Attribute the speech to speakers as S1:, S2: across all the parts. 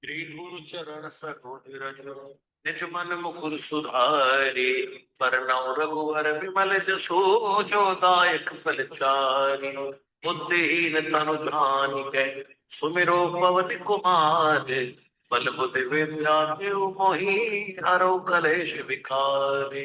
S1: श्री गुरु चरण सरोज रज निज मन मुकुर सुधारे। बरनउँ रघुवर विमल जसु जो दायक फल चारि। बुद्धिहीन तनु जानिके सुमिरो पवन कुमार। बल बुद्धि विद्या देहु मोहि हरौ कलेश विकार।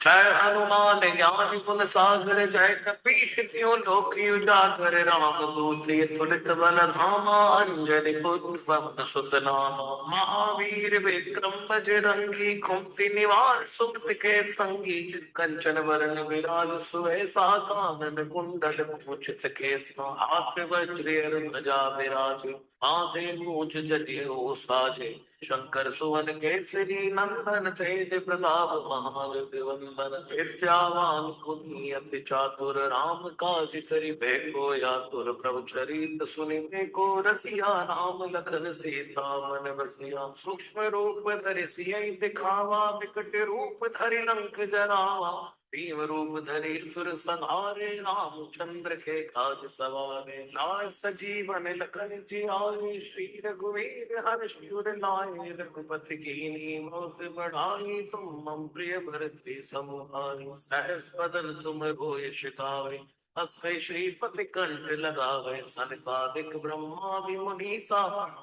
S1: जय हनुमान ज्ञान गुण सागर जय कपीश तिहुँ लोक उजागर। रामदूत तुलित बल धामा अंजनी पुत्र पवन सुत नामा। महावीर विक्रम बजरंगी कुमति निवार सुमति के संगी। कंचन वरण विराज सुवेशा कानन कुंडल कुंचित केसा। हाथ वज्र ध्वजा विराज आधे मूछ जटियो साजे। शंकर सुवन केसरी नंदन तेज प्रताप महाविवंदन। विद्यावान गुणी अति चातुर राम काज करिबे को आतुर। प्रभु चरित सुनिबे को रसिया राम लखन सीता मन बसिया। सूक्ष्म रूप धरि सियहि दिखावा विकट रूप धरि लंक जरावा। भीम रूप धरि सुर संहारे रामचंद्र के काज सवारे। लाय सजीवन लखन जियारे श्री रघुवीर हर्ष उर लाए। रघुपति कीन्ही बहुत बढ़ाई तुम मम प्रिय भरत समुहाई। सहस बदन तुम होय शिकावे हस्ते श्रीपति कंठ लगावे। सनकादिक ब्रह्मादि मुनीसा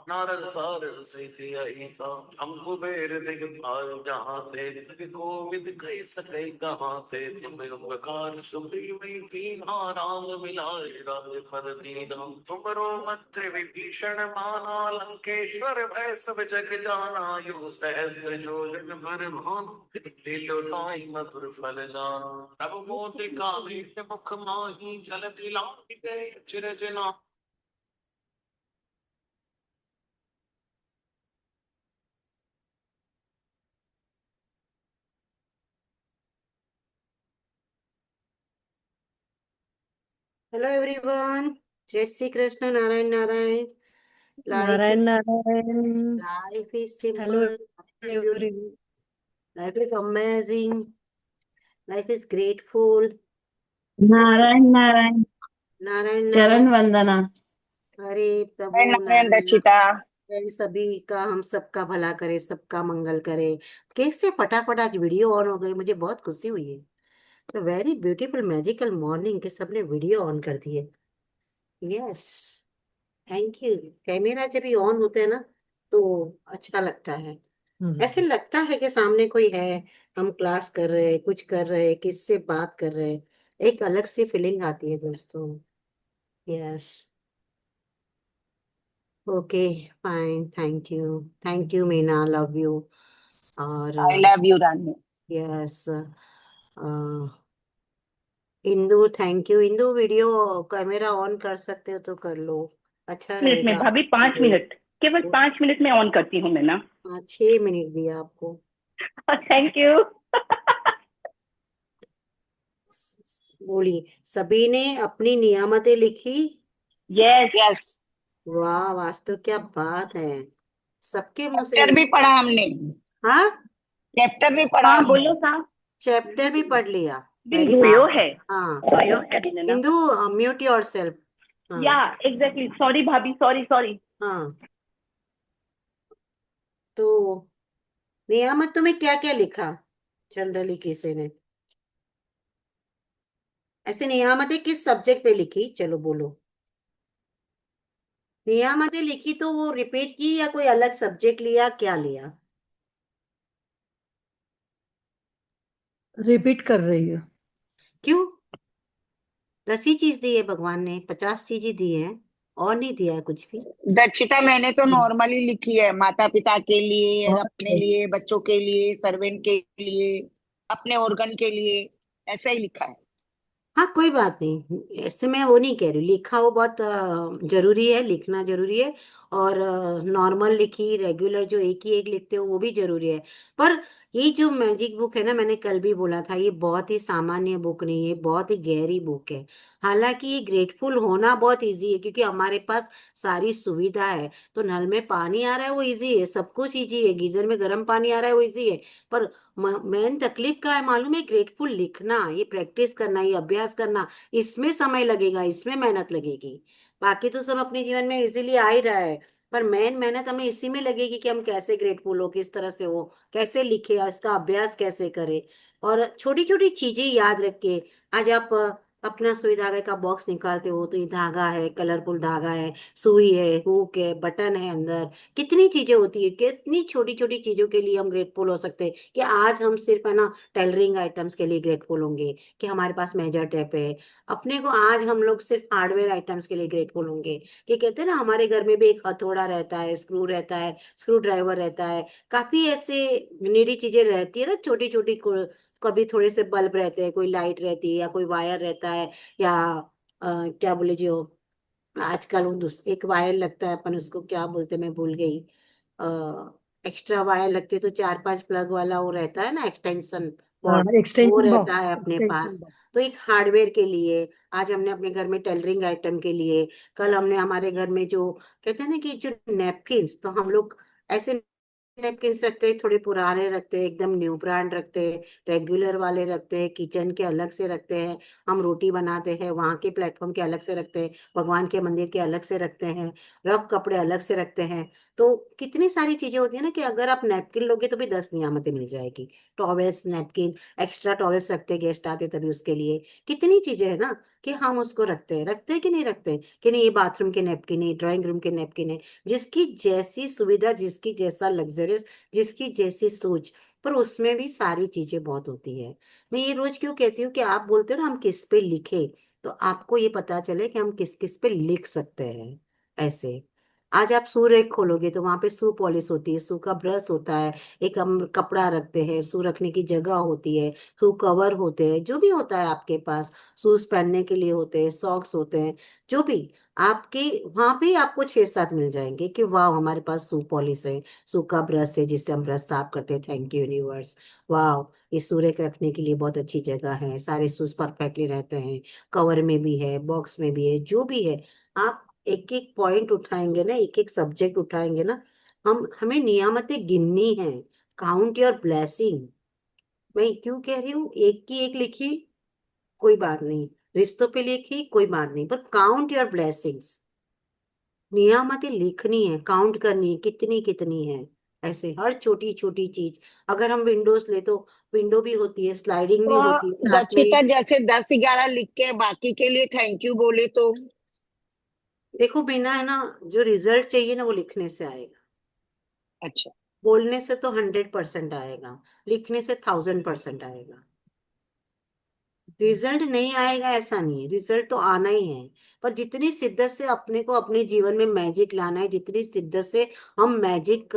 S1: नारद सारद सहित अहिसा। शंभुबेर दिगपाल जहाँ थे दिव्य कोविद कह सके कहाँ थे। तुम उपकार सुग्रीव कीन्हा राम मिलाए राजपद दीना। तुमरो मंत्र विभीषण माना लंकेश्वर भय सब जग जाना। यो सहस्त्र योजन पर भानु लीलो नाई मधुर फल जाना। तब मोदिका वीर मुख माही जल दिलांग गए चिरजना।
S2: Hello everyone. जय Shri Krishna. Narayan Narayan. Life
S3: Narayan
S2: is
S3: Narayan.
S2: Life is
S3: hello
S2: simple. Life is beautiful.
S3: Everyone.
S2: Life is amazing. Life is grateful.
S3: Narayan Narayan.
S2: Narayan
S3: चरण
S2: नारायण।
S3: वंदना।
S2: हरे प्रभु
S4: नारायण
S2: नारायण
S4: रचिता।
S2: नारायण। सभी का हम सबका भला करे, सबका मंगल करे। कैसे फटाफट आज वीडियो ऑन हो गई, मुझे बहुत खुशी हुई है। तो वेरी ब्यूटीफुल मैजिकल मॉर्निंग के सबने वीडियो ऑन कर दिए। Yes, thank you. कैमरा जब भी ऑन होते हैं ना तो अच्छा लगता है। ऐसे लगता है कि सामने कोई है, हम क्लास कर रहे हैं, कुछ कर रहे हैं, किससे बात कर रहे हैं। एक अलग सी फीलिंग आती है दोस्तों। Yes. Okay, fine. Thank you. Thank you Meena, love you. और
S4: I love you Ranu.
S2: Yes, Indu, thank you. Indu, video camera on कर सकते हो तो कर लो, अच्छा
S5: मिनट में
S2: रहेगा।
S5: भाभी, 5 मिनट, केवल 5 मिनट में ऑन करती हूँ मैं ना।
S2: हाँ, 6 मिनट दिया आपको।
S5: Thank you.
S2: बोलिए, सभी ने अपनी नियामतें लिखी।
S5: यस।
S4: यस।
S2: वाह, वास्तु क्या बात है। सबके मुंह से।
S4: चैप्टर भी पढ़ा हमने।
S2: हाँ,
S4: चैप्टर भी पढ़ा
S5: हाँ
S4: हमने।
S5: बोलो सा।
S2: चैप्टर भी पढ़ लिया।
S5: दिन
S2: वेरी गुड।
S5: हुयो है।
S2: हाँ,
S5: हुयो है दिन ना।
S2: Indu, mute your self. हाँ।
S5: या एग्जैक्टली, सॉरी भाभी, सॉरी सॉरी।
S2: हाँ, तो नियामतों में क्या क्या लिखा जनरली किसी ने? ऐसे नियामतें किस सब्जेक्ट पे लिखी, चलो बोलो। नियामतें लिखी तो वो रिपीट की या कोई अलग सब्जेक्ट लिया, क्या लिया?
S3: रिपीट कर रही हो?
S2: क्यों? 10 ही चीज दी है भगवान ने, 50 चीजें दी है, और नहीं दिया है कुछ भी।
S4: दक्षिता मैंने तो नॉर्मली लिखी है, माता पिता के लिए, अपने
S3: Okay.
S4: लिए, बच्चों के लिए, सर्वेंट के लिए, अपने ऑर्गन के लिए, ऐसा ही लिखा है।
S2: हाँ, कोई बात नहीं, ऐसे मैं वो नहीं कह रही, लिखा वो बहुत जरूरी है, लिखना जरूरी है। और नॉर्मल लिखी, रेगुलर जो एक ही एक लिखते हो वो भी जरूरी है। पर ये जो मैजिक बुक है ना, मैंने कल भी बोला था, ये बहुत ही सामान्य बुक नहीं है, बहुत ही गहरी बुक है। हालांकि ये ग्रेटफुल होना बहुत इजी है, क्योंकि हमारे पास सारी सुविधा है। तो नल में पानी आ रहा है वो इजी है, सब कुछ इजी है, गीजर में गर्म पानी आ रहा है वो इजी है। पर मेन तकलीफ का है मालूम है? ग्रेटफुल लिखना, ये प्रैक्टिस करना, ये अभ्यास करना, इसमें समय लगेगा, इसमें मेहनत लगेगी। बाकी तो सब अपने जीवन में इजीली आ ही रहा है। पर मेन मेहनत हमें इसी में लगेगी कि हम कैसे ग्रेटफुल हो, किस तरह से हो, कैसे लिखे और इसका अभ्यास कैसे करें। और छोटी छोटी चीजें याद रख के, आज आप अपना सुई धागे का बॉक्स निकालते हो तो ये धागा है, कलरफुल धागा है, सुई है, हुक है, बटन है अंदर, कितनी चीजें होती है, कितनी छोटी छोटी चीजों के लिए हम ग्रेटफुल हो सकते हैं। कि आज हम सिर्फ है ना टेलरिंग आइटम्स के लिए ग्रेटफुल होंगे कि हमारे पास मेजर टेप है। अपने को आज हम लोग सिर्फ हार्डवेयर आइटम्स के लिए ग्रेटफुल होंगे कि कहते हैं ना हमारे घर में भी एक हथौड़ा रहता है, स्क्रू रहता है, स्क्रू ड्राइवर रहता है, काफी ऐसे नीडी चीजें रहती है ना, छोटी छोटी। कभी थोड़े से बल्ब रहते हैं, कोई लाइट रहती है, या कोई वायर रहता है, या क्या बोले जो आजकल वो एक वायर लगता है, अपन उसको क्या बोलते हैं, मैं भूल गई। एक्स्ट्रा वायर लगते तो 4-5 प्लग वाला वो रहता है ना, एक्सटेंशन
S3: हाँ,
S2: बोर्ड, वो
S3: एक्सटेंशन
S2: रहता
S3: बॉक्स,
S2: है अपने
S3: एक्सटेंशन
S2: पास।
S3: बॉक्स।
S2: तो एक हार्डवेयर के लिए आज हमने अपने घर में टेलरिंग आइटम के लिए, कल हमने हमारे घर में जो कहते हैं ना कि जो नैपकिन्स, तो हम लोग ऐसे नैपकिन्स रखते हैं, थोड़े पुराने रखते हैं, एकदम न्यू ब्रांड रखते हैं, रेगुलर वाले रखते हैं, किचन के अलग से रखते हैं, हम रोटी बनाते हैं वहां के प्लेटफॉर्म के अलग से रखते हैं, भगवान के मंदिर के अलग से रखते हैं, रफ कपड़े अलग से रखते हैं। तो कितनी सारी चीजें होती है ना कि अगर आप नैपकिन लोगे तो भी 10 नियामतें मिल जाएगी। टॉवेल्स, नैपकिन, एक्स्ट्रा टॉवेल्स रखते, गेस्ट आते तभी उसके लिए, कितनी चीजें है ना कि हम उसको रखते हैं कि नहीं रखते, कि नहीं ये बाथरूम के नैपकिन है, ड्राइंग रूम के नैपकिन है। जिसकी जैसी सुविधा, जिसकी जैसा लग्जरियस, जिसकी जैसी सोच, पर उसमें भी सारी चीजें बहुत होती है। मैं ये रोज क्यों कहती हूँ कि आप बोलते हो ना हम किस पे लिखे, तो आपको ये पता चले कि हम किस किस पे लिख सकते हैं। ऐसे आज आप शू रैक खोलोगे तो वहां पे शू पॉलिश होती है, शू का ब्रश होता है, एक हम कपड़ा रखते हैं, शू रखने की जगह होती है, शू कवर होते हैं, जो भी होता है आपके पास, शूज पहनने के लिए होते हैं, सॉक्स होते हैं, जो भी आपके वहां पे आपको 6-7 मिल जाएंगे कि वाह हमारे पास शू पॉलिश है, शू का ब्रश है जिससे हम ब्रश साफ करते हैं, थैंक यू यूनिवर्स। वाह, इस शू रैक रखने के लिए बहुत अच्छी जगह है, सारे शूज परफेक्टली रहते हैं, कवर में भी है, बॉक्स में भी है, जो भी है। आप एक एक पॉइंट उठाएंगे ना, एक एक सब्जेक्ट उठाएंगे ना, हम हमें नियामतें गिननी है। Count your blessing. मैं क्यों कह रही हूँ, एक की एक लिखी कोई बात नहीं, रिश्तों पे लिखी कोई बात नहीं, पर काउंट योर ब्लेसिंग्स। नियामतें लिखनी है, काउंट करनी है कितनी कितनी है। ऐसे हर छोटी छोटी चीज, अगर हम विंडोज ले तो विंडो भी होती है, स्लाइडिंग भी
S4: तो
S2: होती है साथ में।
S4: दक्षिता जैसे 10-11 लिख के बाकी के लिए थैंक यू बोले तो?
S2: देखो बिना है ना, जो रिजल्ट चाहिए ना वो लिखने से आएगा।
S4: अच्छा।
S2: बोलने से तो 100% आएगा, लिखने से 1000% आएगा। रिजल्ट नहीं आएगा ऐसा नहीं है, रिजल्ट तो आना ही है। पर जितनी शिद्दत से अपने को अपने जीवन में मैजिक लाना है, जितनी शिद्दत से हम मैजिक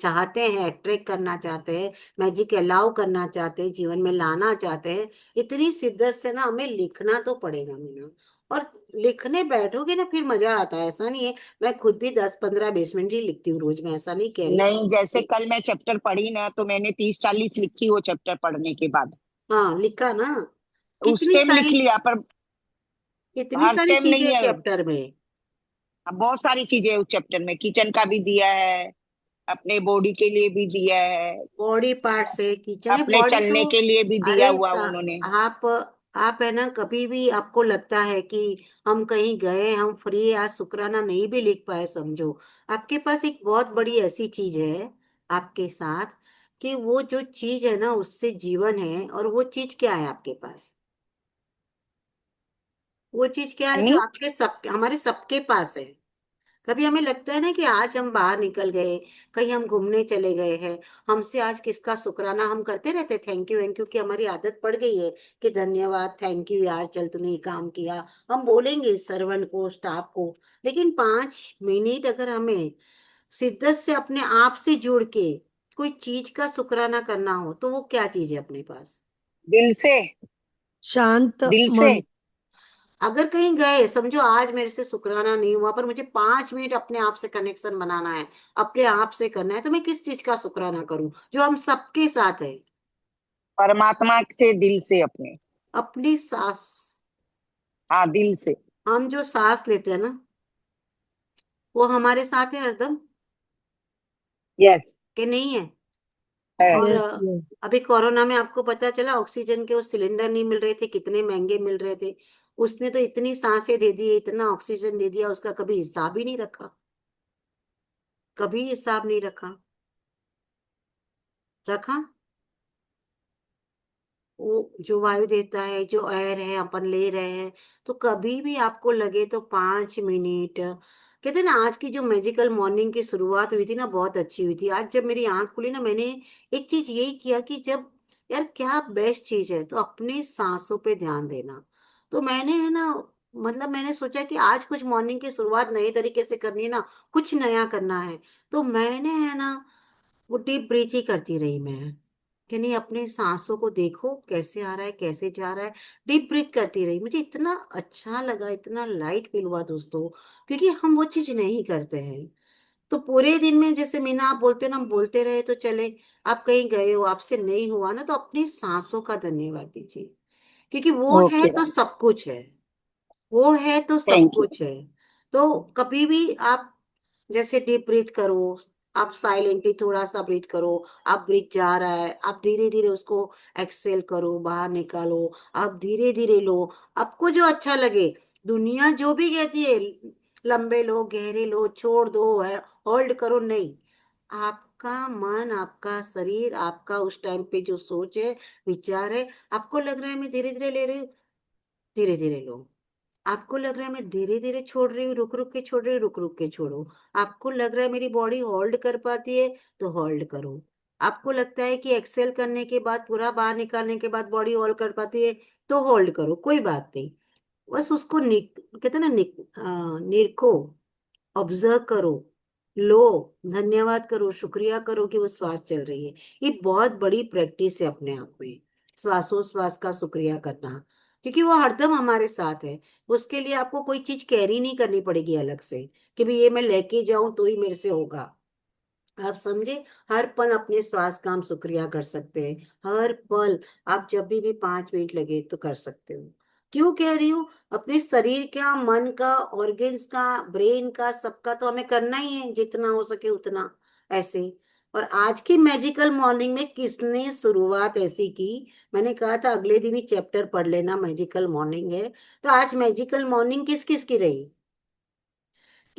S2: चाहते हैं, अट्रैक्ट करना चाहते हैं, मैजिक अलाउ करना चाहते हैं, जीवन में लाना चाहते हैं, इतनी शिद्दत से ना हमें लिखना तो पड़ेगा मीना। और लिखने बैठोगे ना फिर मजा आता है, ऐसा नहीं है। मैं खुद भी 10-15-20 मिनट ही लिखती हूँ रोज, मैं ऐसा नहीं कह रही।
S4: नहीं, जैसे कल मैं चैप्टर पढ़ी ना तो मैंने 30-40 लिखी वो चैप्टर पढ़ने के बाद।
S2: हाँ लिखा ना,
S4: उस
S2: कितनी
S4: टाइम लिख
S2: सारी,
S4: लिया पर
S2: कितनी
S4: हर
S2: सारी
S4: टाइम
S2: चीजें
S4: नहीं
S2: हैं
S4: है।
S2: चैप्टर में।
S4: अब बहुत सारी चीजें हैं उस चैप्टर में, किचन का भी दिया है, अपने बॉडी के लिए भी दिया है,
S2: बॉडी पार्ट्स है, किचन है,
S4: अपने
S2: बॉडी
S4: चलने
S2: तो।
S4: के लिए भी दिया
S2: अरे
S4: हुआ उन्होंने।
S2: आप आप है ना, कभी भी आपको लगता है कि हम कहीं गए, हम फ्री, आज शुक्राना नहीं भी लिख पाए समझो, आपके पास एक बहुत बड़ी ऐसी चीज है आपके साथ, कि वो जो चीज है ना उससे जीवन है, और वो चीज क्या है आपके पास, वो चीज क्या है जो
S4: यानी
S2: आपके सब हमारे सबके पास है। कभी हमें लगता है ना कि आज हम बाहर निकल गए, कहीं हम घूमने चले गए हैं, हमसे आज किसका शुक्राना हम करते रहते, थैंक यू की हमारी आदत पड़ गई है कि धन्यवाद, थैंक यू यार, चल तूने ये काम किया, हम बोलेंगे सर्वेंट को, स्टाफ को। लेकिन 5 मिनट अगर हमें शिद्दत से अपने आप से जुड़ के कोई चीज का शुक्राना करना हो, तो वो क्या चीज है अपने पास।
S4: दिल से,
S3: शांत
S4: दिल से।
S3: मन।
S2: अगर कहीं गए, समझो आज मेरे से शुक्राना नहीं हुआ, पर मुझे 5 मिनट अपने आप से कनेक्शन बनाना है, अपने आप से करना है, तो मैं किस चीज का शुक्राना करूं जो हम सबके साथ है।
S4: परमात्मा से, दिल से अपने।
S2: अपनी सांस,
S4: हाँ, दिल से।
S2: हम जो सांस लेते हैं ना वो हमारे साथ है हरदम,
S4: यस।
S2: कि नहीं है।
S4: है।
S2: और
S3: यस, यस।
S2: अभी कोरोना में आपको पता चला ऑक्सीजन के वो सिलेंडर नहीं मिल रहे थे, कितने महंगे मिल रहे थे, उसने तो इतनी सांसें दे दी, इतना ऑक्सीजन दे दिया, उसका कभी हिसाब ही नहीं रखा। कभी हिसाब नहीं रखा? रखा? वो जो वायु देता है, जो एयर है अपन ले रहे हैं, तो कभी भी आपको लगे तो 5 मिनट, कहते हैं ना, आज की जो मैजिकल मॉर्निंग की शुरुआत हुई थी ना, बहुत अच्छी हुई थी। आज जब मेरी आंख खुली ना, मैंने एक चीज यही किया कि जब, यार क्या बेस्ट चीज है, तो अपनी सांसों पे ध्यान देना। तो मैंने है ना, मतलब मैंने सोचा कि आज कुछ मॉर्निंग की शुरुआत नए तरीके से करनी है ना, कुछ नया करना है। तो मैंने है ना, वो डीप ब्रीथ ही करती रही मैं, कि नहीं, अपने सांसों को देखो कैसे आ रहा है, कैसे जा रहा है। डीप ब्रीथ करती रही, मुझे इतना अच्छा लगा, इतना लाइट फील हुआ दोस्तों, क्योंकि हम वो चीज नहीं करते हैं। तो पूरे दिन में, जैसे मीना आप बोलते हो ना, हम बोलते रहे तो चले, आप कहीं गए हो, आपसे नहीं हुआ ना, तो अपनी सांसों का धन्यवाद दीजिए, क्योंकि वो है
S4: ओके
S2: तो
S4: मैम।
S2: सब कुछ है। वो है तो सब
S4: थैंक यू।
S2: कुछ है। तो कभी भी आप जैसे डीप ब्रीथ करो, आप साइलेंटली थोड़ा सा ब्रीथ करो, आप ब्रीथ जा रहा है, आप धीरे धीरे उसको एक्सेल करो, बाहर निकालो, आप धीरे धीरे लो, आपको जो अच्छा लगे। दुनिया जो भी कहती है, लंबे लो, गहरे लो, छोड़ दो, है होल्ड करो, नहीं, आपका मन, आपका शरीर, आपका उस टाइम पे जो सोच है, विचार है, आपको लग रहा है मैं धीरे धीरे ले रही हूँ, धीरे धीरे लो। आपको लग रहा है मैं धीरे धीरे छोड़ रही हूँ, रुक रुक के छोड़ रही हूँ, रुक रुक के छोड़ो। आपको लग रहा है मेरी बॉडी होल्ड कर पाती है, तो होल्ड करो। आपको लगता है कि एक्सेल करने के बाद, पूरा बाहर निकालने के बाद बॉडी होल्ड कर पाती है, तो होल्ड करो, कोई बात नहीं। बस उसको कहते हैं ना, निरखो, ऑब्जर्व करो, लो, धन्यवाद करो, शुक्रिया करो कि वो श्वास चल रही है। ये बहुत बड़ी प्रैक्टिस है अपने आप में, श्वासोश्वास का शुक्रिया करना, क्योंकि वो हरदम हमारे साथ है। उसके लिए आपको कोई चीज कैरी नहीं करनी पड़ेगी अलग से, कि भाई ये मैं लेके जाऊं तो ही मेरे से होगा। आप समझे? हर पल अपने श्वास का हम शुक्रिया कर सकते हैं, हर पल। आप जब भी 5 मिनट लगे तो कर सकते हो। क्यों कह रही हूँ? अपने शरीर का, मन का, ऑर्गन्स का, ब्रेन का, सबका तो हमें करना ही है, जितना हो सके उतना, ऐसे। और आज की मैजिकल मॉर्निंग में किसने शुरुआत ऐसी की? मैंने कहा था अगले दिन ही चैप्टर पढ़ लेना, मैजिकल मॉर्निंग है। तो आज मैजिकल मॉर्निंग किस किस की रही?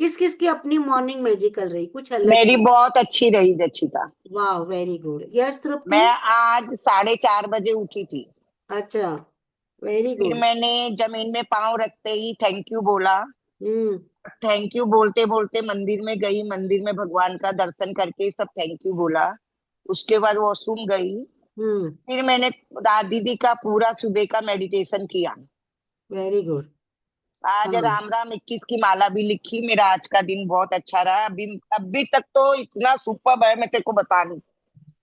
S2: किस किस की अपनी मॉर्निंग मैजिकल रही, कुछ अलग
S4: मेरी
S2: की?
S4: बहुत अच्छी रही दक्षिता।
S2: वाह, वेरी गुड। यस तृप्ति?
S4: मैं आज 4:30 बजे उठी थी।
S2: अच्छा, वेरी
S4: फिर
S2: गुड।
S4: मैंने जमीन में पाँव रखते ही थैंक यू बोला।
S2: हम्म।
S4: थैंक यू बोलते बोलते मंदिर में गई, मंदिर में भगवान का दर्शन करके सब थैंक यू बोला। उसके बाद वॉशरूम गई।
S2: हम्म।
S4: फिर मैंने दीदी का पूरा सुबह का मेडिटेशन किया।
S2: Very good.
S4: आज
S2: हाँ।
S4: राम राम 21 की माला भी लिखी। मेरा आज का दिन बहुत अच्छा रहा। अभी तक तो इतना सुपर है, मैं तेरे को बता नहीं सकती।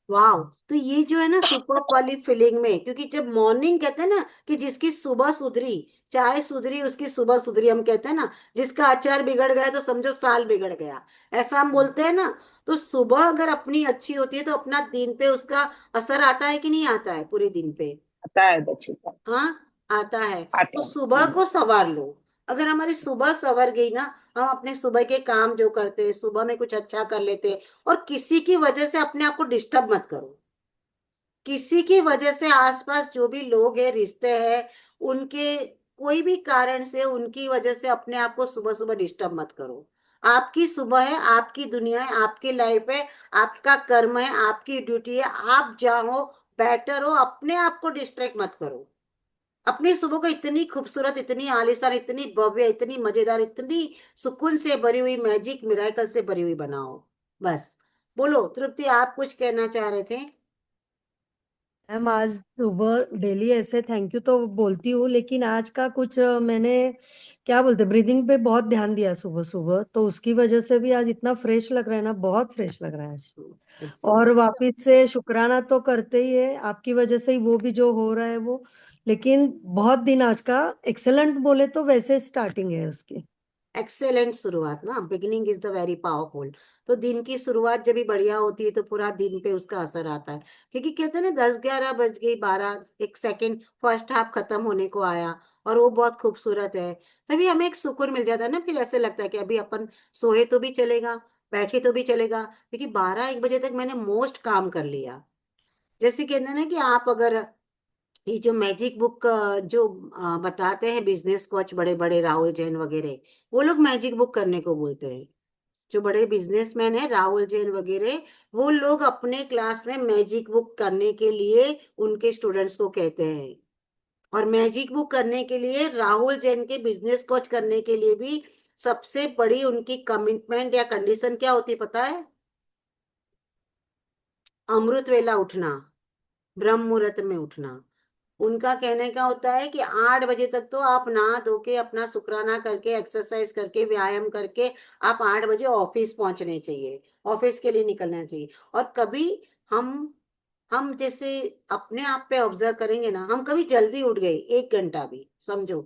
S2: वाह। तो ये जो है ना, सुपर वाली फीलिंग में, क्योंकि जब मॉर्निंग कहते हैं ना, कि जिसकी सुबह सुधरी, चाय सुधरी, उसकी सुबह सुधरी, हम कहते हैं ना, जिसका अचार बिगड़ गया तो समझो साल बिगड़ गया, ऐसा हम बोलते हैं ना। तो सुबह अगर अपनी अच्छी होती है, तो अपना दिन पे उसका असर आता है कि नहीं आता है, पूरे दिन पे?
S4: पता है दक्षिता।
S2: हाँ, आता है।
S4: आता
S2: तो
S4: है।
S2: सुबह को संवार लो। अगर हमारी सुबह संवर गई ना, हम अपने सुबह के काम जो करते हैं, सुबह में कुछ अच्छा कर लेते हैं, और किसी की वजह से अपने आप को डिस्टर्ब मत करो। किसी की वजह से आसपास जो भी लोग हैं, रिश्ते हैं, उनके कोई भी कारण से, उनकी वजह से अपने आप को सुबह सुबह डिस्टर्ब मत करो। आपकी सुबह है, आपकी दुनिया है, आपकी लाइफ है, आपका कर्म है, आपकी ड्यूटी है, आप जाओ, बेटर हो, अपने आप को डिस्ट्रैक्ट मत करो। अपनी सुबह को इतनी खूबसूरत, इतनी आलीशान, इतनी भव्य, इतनी मजेदार, इतनी सुकून से भरी हुई, मैजिक मिराकल से भरी हुई बनाओ। बस। बोलो तृप्ति, आप कुछ कहना चाह रहे थे?
S3: मैम आज सुबह डेली ऐसे थैंक यू तो बोलती हूँ, लेकिन आज का कुछ मैंने क्या बोलते ब्रीदिंग पे बहुत ध्यान दिया सुबह सुबह, तो उसकी वजह से भी आज इतना फ्रेश लग रहा है ना, बहुत फ्रेश लग रहा है आज। और
S2: एक्सीलेंट।
S3: वापिस से शुक्राना तो करते ही है, आपकी वजह से ही वो भी जो हो रहा है वो। लेकिन बहुत दिन आज का एक्सेलेंट बोले तो वैसे स्टार्टिंग है उसकी।
S2: एक्सेलेंट शुरुआत ना, beginning is the very powerful. तो दिन की शुरुआत जब भी बढ़िया होती है, तो पूरा दिन पे उसका असर आता है। क्योंकि कहते हैं ना, 10 11 बज गई, 12 एक सेकंड, फर्स्ट हाफ खत्म होने को आया, और वो बहुत खूबसूरत है। तभी हमें एक सुकून मिल जाता है ना, फिर ऐसे लगता है कि अभी अपन सोए तो भी चलेगा, बैठे तो भी चलेगा, क्योंकि 12 1 बजे तक मैंने मोस्ट काम कर लिया। जैसे कहते हैं ना, कि आप अगर ये जो मैजिक बुक जो बताते हैं बिजनेस कोच बड़े बड़े, राहुल जैन वगैरह, वो लोग मैजिक बुक करने को बोलते हैं। जो बड़े बिजनेसमैन है, राहुल जैन वगैरह, वो लोग अपने क्लास में मैजिक बुक करने के लिए उनके स्टूडेंट्स को कहते हैं। और मैजिक बुक करने के लिए, राहुल जैन के बिजनेस कोच करने के लिए भी सबसे बड़ी उनकी कमिटमेंट या कंडीशन क्या होती है पता है? अमृत वेला उठना, ब्रह्म मुहूर्त में उठना। उनका कहने का होता है कि 8 बजे तक तो आप नहा धो के अपना शुक्राना करके, एक्सरसाइज करके, व्यायाम करके आप 8 बजे ऑफिस पहुंचने चाहिए, ऑफिस के लिए निकलना चाहिए। और कभी हम हम जैसे अपने आप पे ऑब्जर्व करेंगे ना, हम कभी जल्दी उठ गए 1 घंटा भी समझो,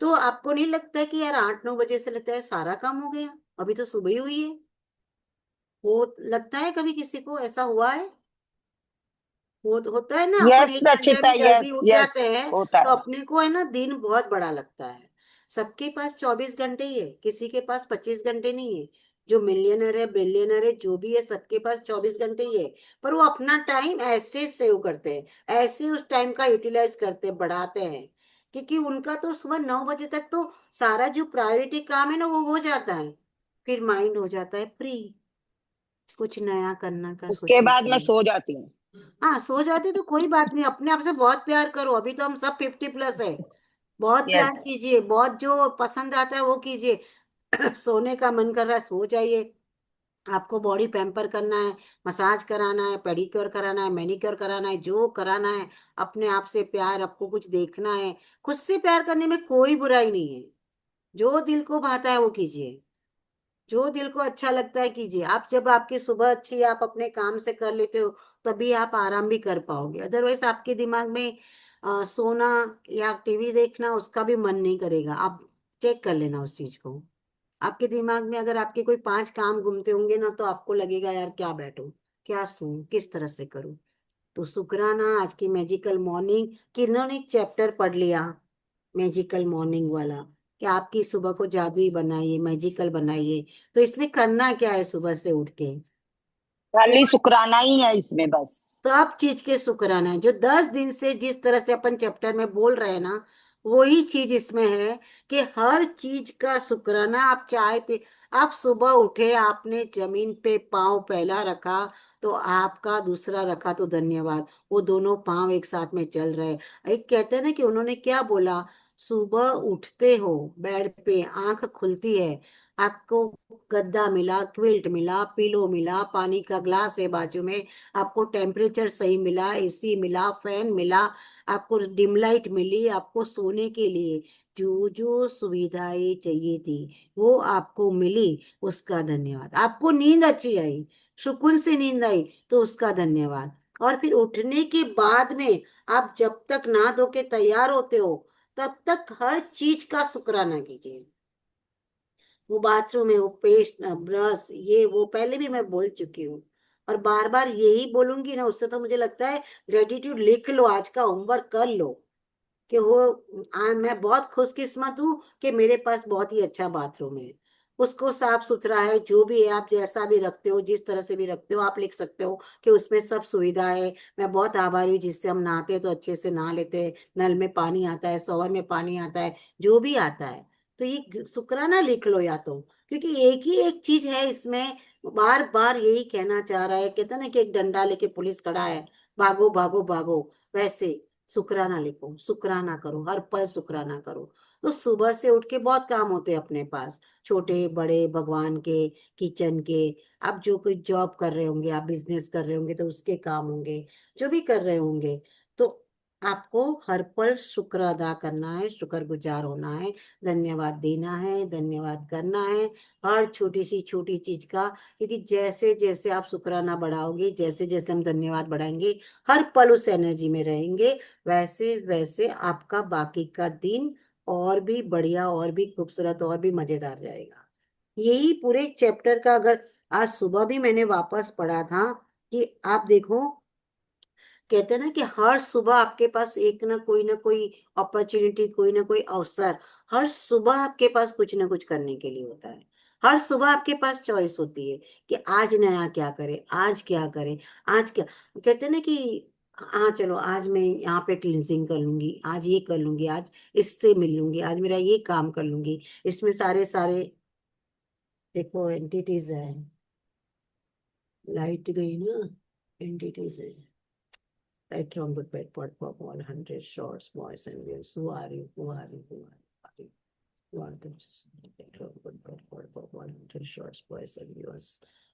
S2: तो आपको नहीं लगता है कि यार 8-9 बजे से लगता है सारा काम हो गया, अभी तो सुबह ही हुई है? वो लगता है कभी किसी को ऐसा हुआ है? वो तो होता है ना, अपन
S4: यस
S2: 1 घंटा
S4: रचिता,
S2: भी जल्दी
S4: यस
S2: उठ
S4: यस,
S2: जाते हैं
S4: होता
S2: तो
S4: है।
S2: अपने को है ना दिन बहुत बड़ा लगता है। सबके पास 24 घंटे ही है, किसी के पास 25 घंटे नहीं है। जो मिलियनर है, बिलियनर है, जो भी है, सबके पास 24 घंटे ही है। पर वो अपना टाइम ऐसे सेव करते हैं, ऐसे उस टाइम का यूटिलाइज करते हैं, बढ़ाते हैं। क्योंकि उनका तो सुबह 9 बजे तक तो सारा जो प्रायोरिटी काम है ना वो हो जाता है। फिर माइंड हो जाता है फ्री, कुछ नया करना का
S4: उसके
S2: सोचने
S4: बाद
S2: के
S4: मैं
S2: लिए।
S4: सो जाती हूँ।
S2: हाँ, सो जाते तो कोई बात नहीं, अपने आप से बहुत प्यार करो, अभी तो हम सब 50+ है। बहुत प्यार
S4: यस।
S2: कीजिए, बहुत जो पसंद आता है वो कीजिए। सोने का मन कर रहा है सो जाइए। आपको बॉडी पैम्पर करना है, मसाज कराना है, पेडिक्योर कराना है, मैनिक्योर कराना है, जो कराना है। अपने आप से प्यार, आपको कुछ देखना है, खुद से प्यार करने में कोई बुराई नहीं है। जो दिल को भाता है वो कीजिए, जो दिल को अच्छा लगता है कीजिए। आप जब आपकी सुबह अच्छी है, आप अपने काम से कर लेते हो, तभी आप आराम भी कर पाओगे। अदरवाइज आपके दिमाग में सोना या टीवी देखना, उसका भी मन नहीं करेगा। आप चेक कर लेना उस चीज को। आपके दिमाग में अगर आपके कोई 5 काम घूमते होंगे ना, तो आपको लगेगा यार क्या बैठूं, क्या सूं, किस तरह से करूं। तो शुक्राना आज की मैजिकल मॉर्निंग, किरणों ने एक चैप्टर पढ़ लिया मैजिकल मॉर्निंग वाला, कि आपकी सुबह को जादुई बनाइए, मैजिकल बनाइए। तो इसमें करना क्या है सुबह से उठ के?
S4: खाली शुक्राना ही है इसमें बस।
S2: सब चीज के शुक्राना है। जो 10 दिन से जिस तरह से अपन चैप्टर में बोल रहे हैं ना, वही चीज इसमें है कि हर चीज का शुक्राना। आप चाय पे, आप सुबह उठे, आपने जमीन पे पाँव पहला रखा तो आपका, दूसरा रखा तो धन्यवाद। वो दोनों पाँव एक साथ में चल रहे। एक कहते हैं ना कि उन्होंने क्या बोला, सुबह उठते हो, बेड पे आंख खुलती है, आपको गद्दा मिला, क्विल्ट मिला, पिलो मिला, पानी का ग्लास है बाजू में, आपको टेम्परेचर सही मिला, एसी मिला, फैन मिला, आपको डिम लाइट मिली, आपको सोने के लिए जो जो सुविधाएं चाहिए थी वो आपको मिली, उसका धन्यवाद। आपको नींद अच्छी आई, सुकून से नींद आई, तो उसका धन्यवाद। और फिर उठने के बाद में आप जब तक नहा धो के तैयार होते हो, तब तक हर चीज का शुक्राना कीजिए। वो बाथरूम है, वो पेस्ट, ब्रश, ये वो पहले भी मैं बोल चुकी हूँ, और बार बार यही बोलूंगी ना, उससे तो मुझे लगता है ग्रेटिट्यूड लिख लो, आज का होमवर्क कर लो कि वो मैं बहुत खुशकिस्मत हूँ कि मेरे पास बहुत ही अच्छा बाथरूम है। उसको साफ सुथरा है, जो भी है, आप जैसा भी रखते हो, जिस तरह से भी रखते हो, आप लिख सकते हो कि उसमें सब सुविधा है। मैं बहुत आभारी हूँ, जिससे हम नहाते हैं तो अच्छे से नहा लेते हैं, नल में पानी आता है, शॉवर में पानी आता है, जो भी आता है। तो ये शुक्राना लिख लो या तो, क्योंकि एक ही एक चीज है इसमें, बार बार यही कहना चाह रहा है। कहते हैं ना कि एक डंडा लेके पुलिस खड़ा है, भागो भागो भागो, वैसे शुक्राना लिखो, शुक्राना करो, हर पल शुक्राना करो। तो सुबह से उठ के बहुत काम होते हैं अपने पास, छोटे बड़े, भगवान के, किचन के। आप जो कोई जॉब कर रहे होंगे, आप बिजनेस कर रहे होंगे तो उसके काम होंगे, जो भी कर रहे होंगे, तो आपको हर पल शुक्र अदा करना है, शुक्रगुजार होना है, धन्यवाद देना है, धन्यवाद करना है, हर छोटी सी छोटी चीज का। क्योंकि जैसे जैसे आप शुक्राना बढ़ाओगे, जैसे जैसे हम धन्यवाद बढ़ाएंगे, हर पल उस एनर्जी में रहेंगे, वैसे वैसे आपका बाकी का दिन और भी बढ़िया, और भी खूबसूरत, और भी मजेदार जाएगा। यही पूरे चैप्टर का अगर आज सुबह भी मैंने वापस पढ़ा था, कि आप देखो, कहते हैं ना कि हर सुबह आपके पास एक ना कोई अपॉर्चुनिटी, कोई ना कोई अवसर, हर सुबह आपके पास कुछ ना कुछ करने के लिए होता है। हर सुबह आपके पास चॉइस होती है कि आज नया क्या करें, आज क्या करें, आज क्या। कहते हैं ना कि हाँ चलो आज मैं यहाँ पे क्लिनजिंग कर लूंगी, आज ये कर लूंगी, आज इससे मिल लूंगी, आज मेरा ये काम कर लूंगी, इसमें सारे सारे देखो एंटिटीज है, लाइट गई ना, एंटिटीज है। Right, wrong, good, bad, pot, pop, all 100 shorts, boys and girls. Who are you? Who are you? Who are you? Who are them? Right, wrong, good, bad, pot, pop, all 100 shorts, boys and girls.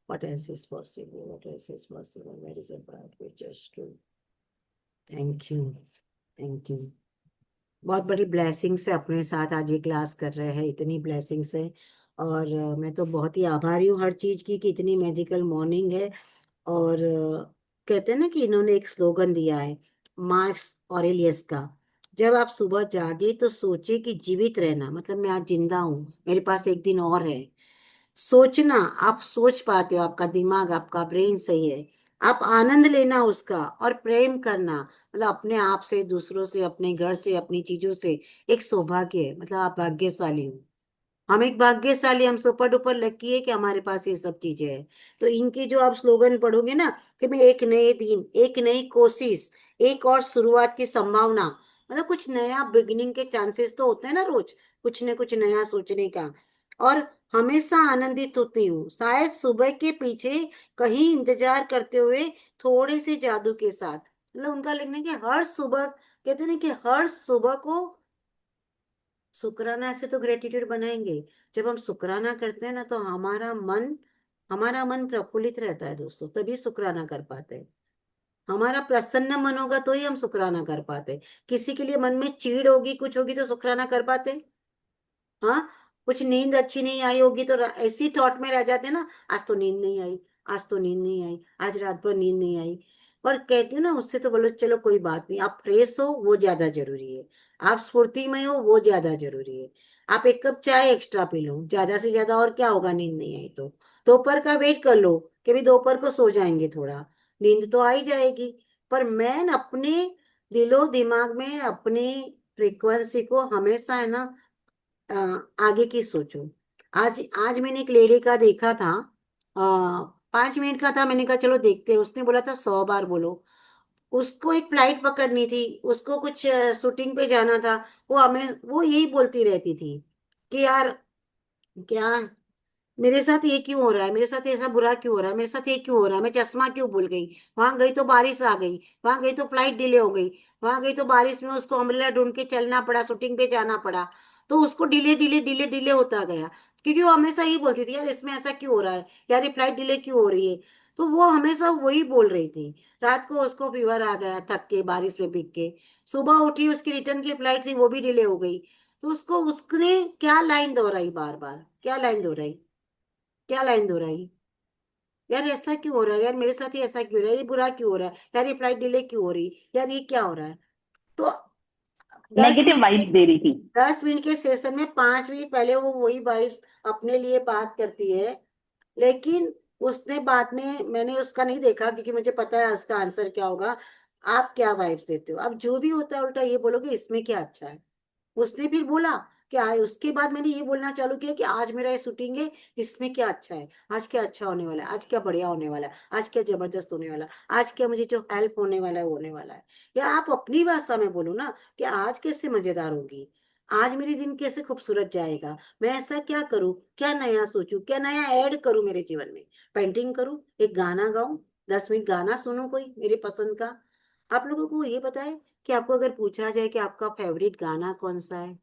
S2: What else is possible? What else is possible? Where is a bright which is true? Thank you. Thank you. बहुत बड़ी blessing से अपने साथ आज ये class कर रहे हैं, इतनी ब्लेसिंग से। और मैं तो बहुत ही आभारी हूँ हर चीज की कि इतनी मैजिकल मॉर्निंग है। और कहते हैं ना कि इन्होंने एक स्लोगन दिया है मार्क्स ऑरेलियस का, जब आप सुबह जागे तो सोचे कि जीवित रहना मतलब मैं आज जिंदा हूँ, मेरे पास एक दिन और है। सोचना, आप सोच पाते हो, आपका दिमाग आपका ब्रेन सही है। आप आनंद लेना उसका, और प्रेम करना मतलब अपने आप से, दूसरों से, अपने घर से, अपनी चीजों से, एक सौभाग्य है। मतलब आप भाग्यशाली हो, हम एक भाग्यशाली, हम सुपर डुपर लकी है कि हमारे पास ये सब चीजें हैं। तो इनकी जो आप स्लोगन पढ़ोगे ना कि मैं एक नए दिन, एक नई कोशिश, एक और शुरुआत की संभावना, मतलब कुछ नया बिगिनिंग के चांसेस तो होते हैं ना रोज, कुछ न कुछ नया सोचने का। और हमेशा आनंदित होती हूँ, शायद सुबह के पीछे कहीं इंतजार करते हुए, थोड़े से जादू के साथ। मतलब उनका लिखने कि हर सुबह, कहते हैं ना कि हर सुबह को शुक्राना से तो ग्रेटिट्यूड बनाएंगे। जब हम शुक्राना करते हैं ना तो हमारा मन प्रफुल्लित रहता है दोस्तों, तभी शुक्राना कर पाते हैं। हमारा प्रसन्न मन होगा तो ही हम शुक्राना कर पाते हैं। किसी के लिए मन में चीड़ होगी, कुछ होगी तो शुक्राना कर पाते हैं? हाँ, कुछ नींद अच्छी नहीं आई होगी तो ऐसी थॉट में रह जाते हैं ना, आज तो नींद नहीं आई, आज तो नींद नहीं आई, आज रात भर नींद नहीं आई। पर कहती हूँ ना, उससे तो बोलो चलो कोई बात नहीं, आप फ्रेश हो वो ज्यादा जरूरी है, आप स्फूर्ति में हो वो ज्यादा जरूरी है। आप एक कप चाय एक्स्ट्रा पी लो, ज्यादा से ज्यादा और क्या होगा, नींद नहीं आई तो दोपहर का वेट कर लो कि भी दोपहर को सो जाएंगे थोड़ा, नींद तो आ ही जाएगी। पर मैं अपने दिलो दिमाग में अपनी फ्रीक्वेंसी को हमेशा है ना अ, आगे की सोचो। आज आज मैंने एक लेडी का देखा था, 5 मिनट का था, मैंने कहा चलो देखते हैं, उसने बोला था 100 बार बोलो। उसको एक फ्लाइट पकड़नी थी, उसको कुछ शूटिंग पे जाना था। वो यही बोलती रहती थी कि यार क्या मेरे साथ ये क्यों हो रहा है, मेरे साथ ऐसा बुरा क्यों हो रहा है, मेरे साथ ये क्यों हो रहा है, मैं चश्मा क्यों भूल गई, वहां गई तो बारिश आ गई, वहां गई तो फ्लाइट डिले हो गई, वहां गई तो बारिश में उसको अम्ब्रेला ढूंढ के चलना पड़ा, शूटिंग पे जाना पड़ा। तो उसको डिले डिले डिले डिले होता गया, क्योंकि वो हमेशा यही बोलती थी यार इसमें ऐसा क्यों हो रहा है, यार ये फ्लाइट डिले क्यों हो रही है। तो वो हमेशा वही बोल रही थी। रात को उसको फीवर आ गया थक के, बारिश में भीग के, सुबह उठी उसकी रिटर्न की फ्लाइट थी वो भी डिले हो गई। तो उसको उसने क्या लाइन दोहराई बार बार, क्या लाइन दोहराई, क्या लाइन दोहराई, यार ऐसा क्यों हो रहा है, यार मेरे साथ ही ऐसा क्यों हो रहा है, ये बुरा क्यों हो रहा है, यार ये फ्लाइट डिले क्यों हो रही, यार ये क्या हो रहा है। तो दस
S5: नेगेटिव
S2: मिनट के
S5: वाइब्स दे रही थी।
S2: 10 मिनट के सेशन में 5 मिनट पहले वो वही वाइब्स अपने लिए बात करती है। लेकिन उसने बाद में, मैंने उसका नहीं देखा क्योंकि मुझे पता है उसका आंसर क्या होगा। आप क्या वाइब्स देते हो, अब जो भी होता है उल्टा ये बोलोगे इसमें क्या अच्छा है। उसने फिर बोला कि उसके बाद मैंने ये बोलना चालू किया कि आज मेरा ये शूटिंग है, इसमें क्या अच्छा है, आज क्या अच्छा होने वाला है, आज क्या बढ़िया होने वाला है, आज क्या जबरदस्त होने वाला है, आज क्या मुझे जो हेल्प होने वाला है वो होने वाला है। या आप अपनी भाषा में बोलो ना कि आज कैसे मजेदार होगी, आज मेरी दिन कैसे खूबसूरत जाएगा, मैं ऐसा क्या करूं, क्या नया सोचूं, क्या नया ऐड करूं मेरे जीवन में, पेंटिंग करूं, एक गाना गाऊं, 10 मिनट गाना सुनूं कोई मेरे पसंद का। आप लोगों को ये पता है कि आपको अगर पूछा जाए कि आपका फेवरेट गाना कौन सा है,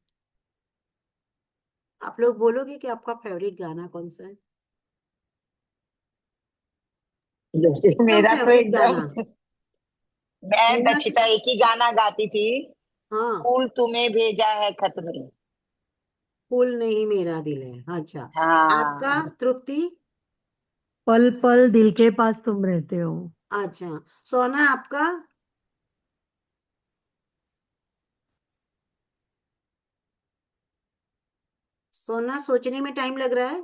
S2: आप लोग बोलोगे कि आपका फेवरेट गाना कौन सा है, एकदम
S4: मेरा तो
S2: फेवरेट गाना।
S4: एकदम, मैं
S2: मीना से,
S4: दक्षिता एक ही गाना गाती थी,
S2: हाँ,
S4: फूल तुम्हें भेजा है खत में।
S2: फूल नहीं मेरा दिल है, अच्छा। आपका
S4: हाँ।
S2: तृप्ति,
S3: पल पल दिल के पास तुम रहते हो।
S2: अच्छा। सोना आपका, सोना सोचने में टाइम लग रहा है।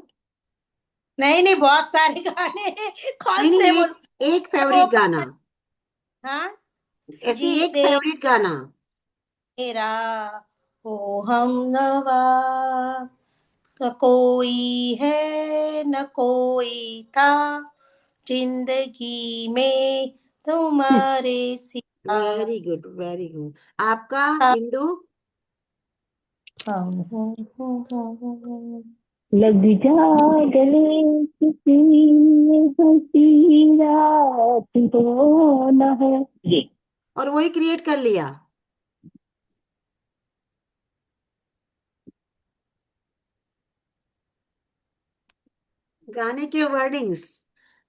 S6: नहीं नहीं, बहुत सारे गाने हैं। कौन
S2: नहीं
S6: से
S2: नहीं, एक
S6: बोलूं?
S2: एक
S6: वो
S2: फेवरेट गाना,
S6: पता। हाँ।
S2: ऐसे एक
S6: जीते
S2: फेवरेट गाना।
S6: मेरा हो हम नवा, न कोई है न कोई था जिंदगी में तुम्हारे सिवा।
S2: Very good very good. आपका इंदु,
S5: लग जा गले किसी हंसी रात हो न है ये।
S2: और वही क्रिएट कर लिया। गाने के वर्डिंग्स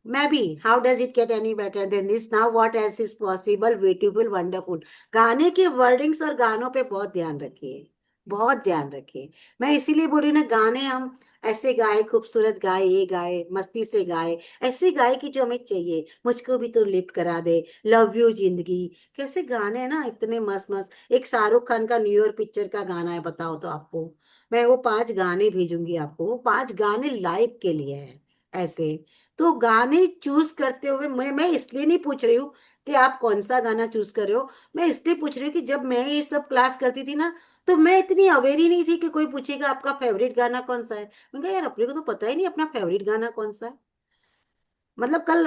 S2: मैं भी, how does it get any better than this, now what else is possible, beautiful, wonderful. गाने के वर्डिंग्स और गानों पे बहुत ध्यान रखिए, बहुत ध्यान रखिए। मैं इसीलिए बोल रही हूँ ना, गाने हम ऐसे गाए, खूबसूरत गाए, ये गाए, मस्ती से गाए, ऐसे गाए कि जो हमें चाहिए, मुझको भी तो लिफ्ट करा दे, लव यू जिंदगी, कैसे गाने हैं ना, इतने मस्त मस्त। एक शाहरुख खान का न्यू ईयर पिक्चर का गाना है, बताओ तो आपको, मैं वो 5 गाने भेजूंगी आपको, वो 5 गाने लाइव के लिए है ऐसे। तो गाने चूज करते हुए मैं इसलिए नहीं पूछ रही हूँ कि आप कौन सा गाना चूज कर रहे हो, मैं इसलिए पूछ रही हूँ कि जब मैं ये सब क्लास करती थी ना, तो मैं इतनी अवेयर ही नहीं थी कि कोई पूछेगा आपका फेवरेट गाना कौन सा है। मैं कहा यार, अपने को तो पता ही नहीं अपना फेवरेट गाना कौन सा है। मतलब कल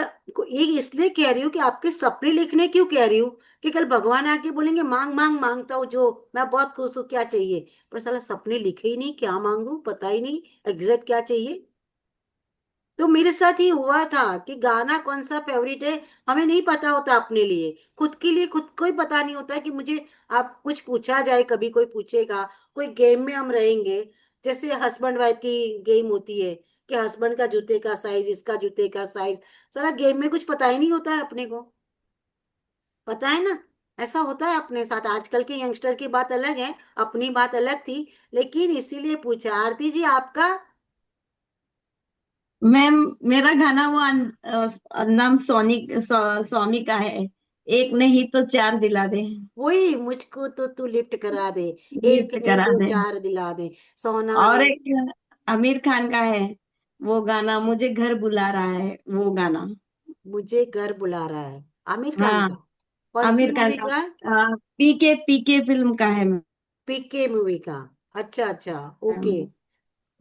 S2: ये इसलिए कह रही हूँ कि आपके सपने लिखने क्यों कह रही हूँ, कि कल भगवान आके बोलेंगे मांग मांग, मांगता हूँ जो, मैं बहुत खुश हूँ, क्या चाहिए, पर साला सपने लिखे ही नहीं, क्या मांगू पता ही नहीं एग्जैक्ट क्या चाहिए। तो मेरे साथ ही हुआ था कि गाना कौन सा फेवरेट है, हमें नहीं पता होता अपने लिए, खुद के लिए खुद को ही पता नहीं होता है कि मुझे, आप कुछ पूछा जाए, कभी कोई पूछेगा, कोई गेम में हम रहेंगे, जैसे हस्बैंड वाइफ की गेम होती है, कि हस्बैंड का जूते का साइज, इसका जूते का साइज, सारा गेम में कुछ पता ही नहीं होता है अपने को, पता है ना, ऐसा होता है अपने साथ। आजकल के यंगस्टर की बात अलग है, अपनी बात अलग थी, लेकिन इसीलिए पूछा। आरती जी आपका?
S7: मैम, मेरा गाना वो नाम सोनी सोनी का है। एक नहीं तो चार दिला दे।
S2: वही, मुझको तो तू लिफ्ट करा दे, एक
S7: लिफ्ट
S2: नहीं
S7: करा
S2: दो
S7: दे।
S2: चार दिला दे, सोना
S7: और
S2: रे।
S7: एक आमिर खान का है, वो गाना मुझे घर बुला रहा है, वो गाना।
S2: मुझे घर बुला रहा है, आमिर खान
S7: हाँ,
S2: का? कौन सी
S7: आमिर खान
S2: मूवी
S7: का।
S2: का है?
S7: पीके पीके फिल्म का है।
S2: पीके मूवी का? अच्छा अच्छा, ओके,
S7: मैम,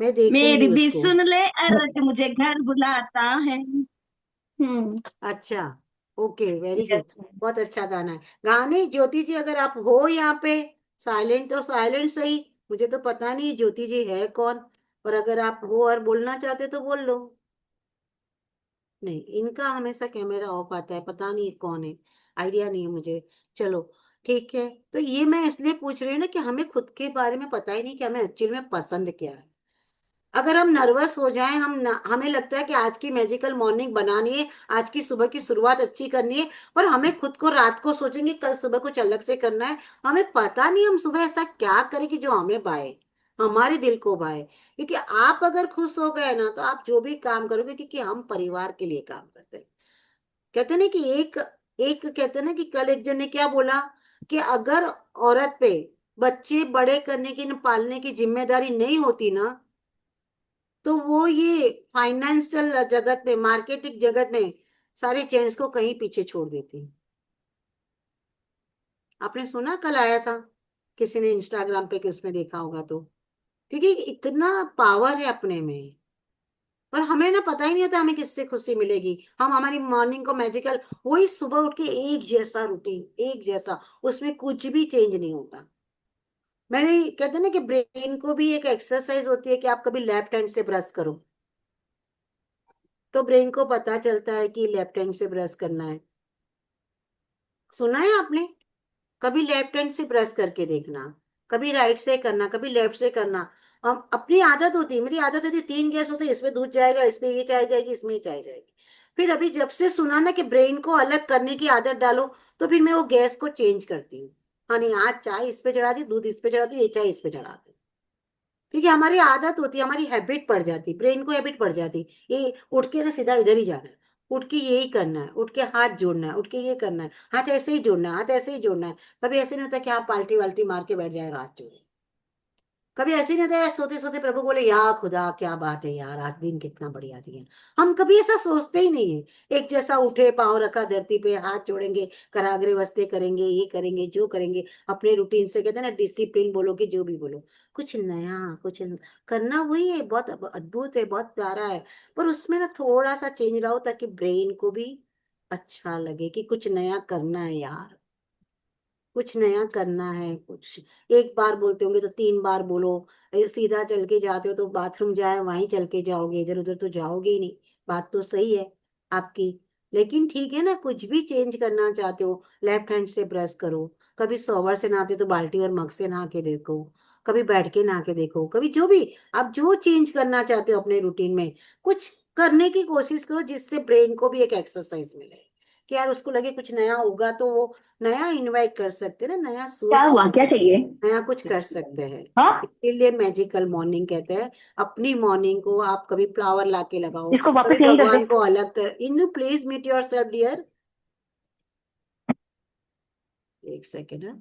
S2: मैं देखूंगी
S7: मेरी भी
S2: उसको।
S7: सुन ले अरज, मुझे घर बुलाता है। हम्म।
S2: अच्छा, ओके, वेरी गुड,
S7: Yes.
S2: बहुत अच्छा गाना है। गाने ज्योति जी, अगर आप हो यहाँ पे, साइलेंट तो साइलेंट सही, मुझे तो पता नहीं ज्योति जी है कौन, पर अगर आप हो और बोलना चाहते तो बोल लो। नहीं, इनका हमेशा कैमरा ऑफ आता है, पता नहीं कौन है, आइडिया नहीं है मुझे। चलो ठीक है, तो ये मैं इसलिए पूछ रही हूँ ना कि हमें खुद के बारे में पता ही नहीं कि हमें एक्चुअली में पसंद क्या है। अगर हम नर्वस हो जाएं, हमें लगता है कि आज की मैजिकल मॉर्निंग बनानी है, आज की सुबह की शुरुआत अच्छी करनी है, और हमें खुद को रात को सोचेंगे कल सुबह कुछ अलग से करना है, हमें पता नहीं हम सुबह ऐसा क्या करें कि जो हमें भाए, हमारे दिल को भाए। क्योंकि आप अगर खुश हो गए ना, तो आप जो भी काम करोगे, क्योंकि हम परिवार के लिए काम करते हैं। कहते हैं ना कि एक एक कहते हैं ना कि कल एक जन ने क्या बोला, कि अगर औरत पे बच्चे बड़े करने की न पालने की जिम्मेदारी नहीं होती ना, तो वो ये फाइनेंशियल जगत में, मार्केटिंग जगत में सारे जेंट्स को कहीं पीछे छोड़ देती। आपने सुना, कल आया था किसी ने इंस्टाग्राम पे, कि उसमें देखा होगा तो, क्योंकि इतना पावर है अपने में। पर हमें ना पता ही नहीं होता हमें किससे खुशी मिलेगी, हम हमारी मॉर्निंग को मैजिकल, वही सुबह उठ के एक जैसा रूटीन, एक जैसा, उसमें कुछ भी चेंज नहीं होता। मैंने कहते हैं ना कि ब्रेन को भी एक एक्सरसाइज होती है, कि आप कभी लेफ्ट हैंड से ब्रश करो, तो ब्रेन को पता चलता है कि लेफ्ट हैंड से ब्रश करना है। सुना है आपने? कभी लेफ्ट हैंड से ब्रश करके देखना, कभी राइट से करना, कभी लेफ्ट से करना। हम अपनी आदत होती है, मेरी आदत होती है, 3 गैस होते हैं, इसमें दूध जाएगा, इसमें ये चाय जाएगी, इसमें ये चाय जाएगी। फिर अभी जब से सुना ना कि ब्रेन को अलग करने की आदत डालो, तो फिर मैं वो गैस को चेंज करती हूँ। हाँ नहीं, आज चाय इस पे चढ़ा दी, दूध इस पे चढ़ा दी, ये चाय इस पे चढ़ा दी। क्योंकि हमारी आदत होती है, हमारी हैबिट पड़ जाती, ब्रेन को हैबिट पड़ जाती, ये उठ के ना सीधा इधर ही जाना है, उठ के यही करना है, उठ के हाथ जोड़ना है, उठ के ये करना है, हाथ ऐसे ही जोड़ना है, हाथ ऐसे ही जोड़ना है। कभी ऐसे नहीं होता कि आप पाल्टी वाल्टी मार के बैठ जाए और हाथ जोड़े। कभी ऐसे ही नहीं होता है सोते सोते प्रभु बोले या खुदा क्या बात है यार, आज दिन कितना बढ़िया दिया। हम कभी ऐसा सोचते ही नहीं है। एक जैसा उठे, पाँव रखा धरती पे, हाथ जोड़ेंगे, कराग्रे वस्ते करेंगे, ये करेंगे, जो करेंगे अपने रूटीन से, कहते हैं ना डिसिप्लिन बोलो कि जो भी बोलो, कुछ नया, करना, वही है, बहुत अद्भुत है, बहुत प्यारा है। पर उसमें ना थोड़ा सा चेंज लाओ, ताकि ब्रेन को भी अच्छा लगे कि कुछ नया करना है यार। कुछ नया करना है, कुछ एक बार बोलते होंगे तो 3 बार बोलो। सीधा चल के जाते हो तो बाथरूम जाए वहीं चल के जाओगे, इधर उधर तो जाओगे ही नहीं। बात तो सही है आपकी, लेकिन ठीक है ना, कुछ भी चेंज करना चाहते हो, लेफ्ट हैंड से ब्रश करो, कभी शॉवर से नहाते तो बाल्टी और मग से नहा के देखो, कभी बैठ के नहा के देखो, कभी जो भी आप जो चेंज करना चाहते हो अपने रूटीन में, कुछ करने की कोशिश करो जिससे ब्रेन को भी एक एक्सरसाइज मिले, कि यार उसको लगे कुछ नया होगा तो वो नया इनवाइट कर सकते हैं ना, नया
S5: क्या
S2: सोच,
S5: हुआ, क्या चाहिए?
S2: नया कुछ कर सकते हैं।
S5: हाँ,
S2: इसीलिए मैजिकल मॉर्निंग कहते हैं। अपनी मॉर्निंग को आप कभी फ्लावर ला के लगाओ,
S5: इसको
S2: कभी
S5: वापस यहीं कर दे।
S2: भगवान को अलग तरह, Indu please mute yourself dear, एक सेकेंड है।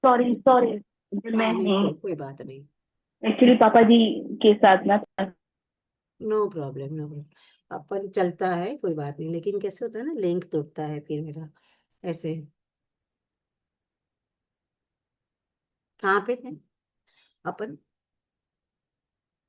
S5: सॉरी सॉरी, मैं
S2: हाँ नहीं,
S5: नहीं,
S2: कोई बात नहीं।
S5: एक्चुअली पापा जी के साथ ना।
S2: नो प्रॉब्लम, नो प्रॉब्लम, अपन चलता है, कोई बात नहीं, लेकिन कैसे होता है ना, लिंक टूटता है फिर मेरा ऐसे। कहाँ पे थे अपन?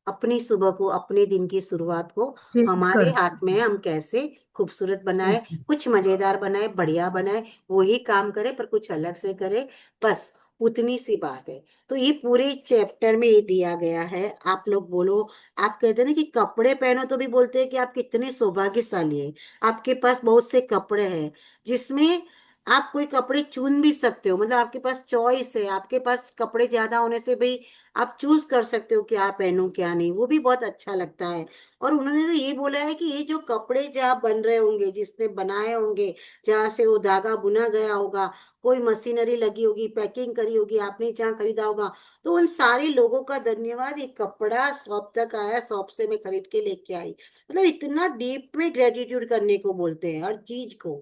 S2: अपनी सुबह को, अपने दिन की शुरुआत को
S3: चेंज
S2: हमारे
S3: कर
S2: हाथ में है, हम कैसे खूबसूरत बनाए,
S3: ठीक है।
S2: कुछ मजेदार बनाए, बढ़िया बनाए, वही काम करे पर कुछ अलग से करे, बस उतनी सी बात है। तो ये पूरे चैप्टर में ये दिया गया है। आप लोग बोलो, आप कहते हैं ना कि कपड़े पहनो तो भी बोलते हैं कि आप कितने सौभाग्यशाली हैं, आपके पास बहुत से कपड़े हैं जिसमें आप कोई कपड़े चुन भी सकते हो, मतलब आपके पास चॉइस है, आपके पास कपड़े ज्यादा होने से भाई आप चूज कर सकते हो क्या पहनूं क्या नहीं, वो भी बहुत अच्छा लगता है। और उन्होंने तो ये बोला है कि ये जो कपड़े जहाँ बन रहे होंगे, जिसने बनाए होंगे, जहाँ से वो धागा बुना गया होगा, कोई मशीनरी लगी होगी, पैकिंग करी होगी, आपने जहाँ खरीदा होगा, तो उन सारे लोगों का धन्यवाद। ये कपड़ा शॉप तक आया, शॉप से मैं खरीद के लेके आई, मतलब इतना डीप में ग्रेटिट्यूड करने को बोलते हैं हर चीज को,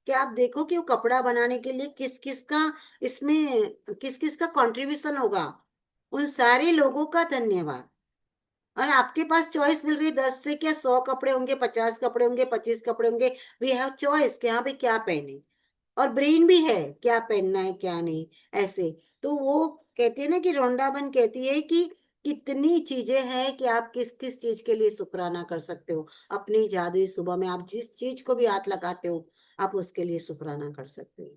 S2: कि आप देखो कि वो कपड़ा बनाने के लिए किस किस का, इसमें किस किस का कंट्रीब्यूशन होगा, उन सारे लोगों का धन्यवाद। और आपके पास चॉइस मिल रही है, 10 से क्या 100 कपड़े होंगे, 50 कपड़े होंगे, 25 कपड़े होंगे, वी हैव चॉइस कि यहाँ पे क्या पहने, और ब्रेन भी है क्या पहनना है क्या नहीं, ऐसे। तो वो कहते हैं ना कि रोंडाबन कहती है कि कितनी चीजें हैं कि आप किस किस चीज के लिए शुक्राना कर सकते हो। अपनी जादुई सुबह में आप जिस चीज को भी हाथ लगाते हो, आप उसके लिए शुक्राना कर सकते हो।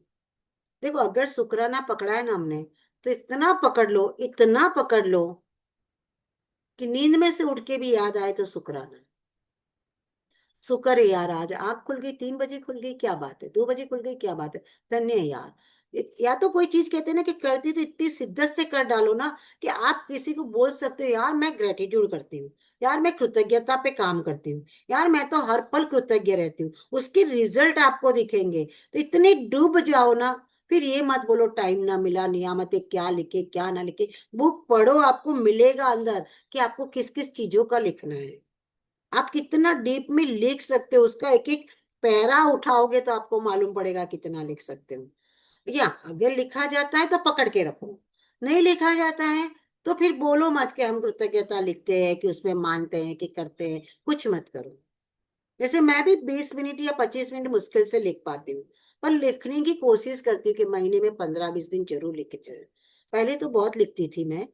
S2: देखो, अगर शुक्राना पकड़ा है ना हमने, तो इतना पकड़ लो, इतना पकड़ लो कि नींद में से उठ के भी याद आए तो शुक्राना। शुक्र है यार, आज आंख खुल गई, 3 बजे खुल गई, क्या बात है, 2 बजे खुल गई, क्या बात है, धन्य है यार। या तो कोई चीज कहते हैं ना कि करती तो इतनी शिद्दत से कर डालो ना कि आप किसी को बोल सकते हो यार मैं ग्रेटिट्यूड करती हूँ, यार मैं कृतज्ञता पे काम करती हूँ, यार मैं तो हर पल कृतज्ञ रहती हूँ, उसके रिजल्ट आपको दिखेंगे। तो इतने डूब जाओ ना, फिर ये मत बोलो टाइम ना मिला, नियामतें क्या लिखे क्या ना लिखे, बुक पढ़ो, आपको मिलेगा अंदर कि आपको किस किस चीजों का लिखना है। आप कितना डीप में लिख सकते हो, उसका एक एक पैरा उठाओगे तो आपको मालूम पड़ेगा कितना लिख सकते हो। या अगर लिखा जाता है तो पकड़ के रखो, नहीं लिखा जाता है तो फिर बोलो मत कि हम कृतज्ञता लिखते हैं, कि उसमें मानते हैं, कि करते हैं, कुछ मत करो। जैसे मैं भी 20 मिनट या 25 मिनट मुश्किल से लिख पाती हूँ, पर लिखने की कोशिश करती हूँ कि महीने में 15-20 दिन जरूर लिख के चले। पहले तो बहुत लिखती थी मैं,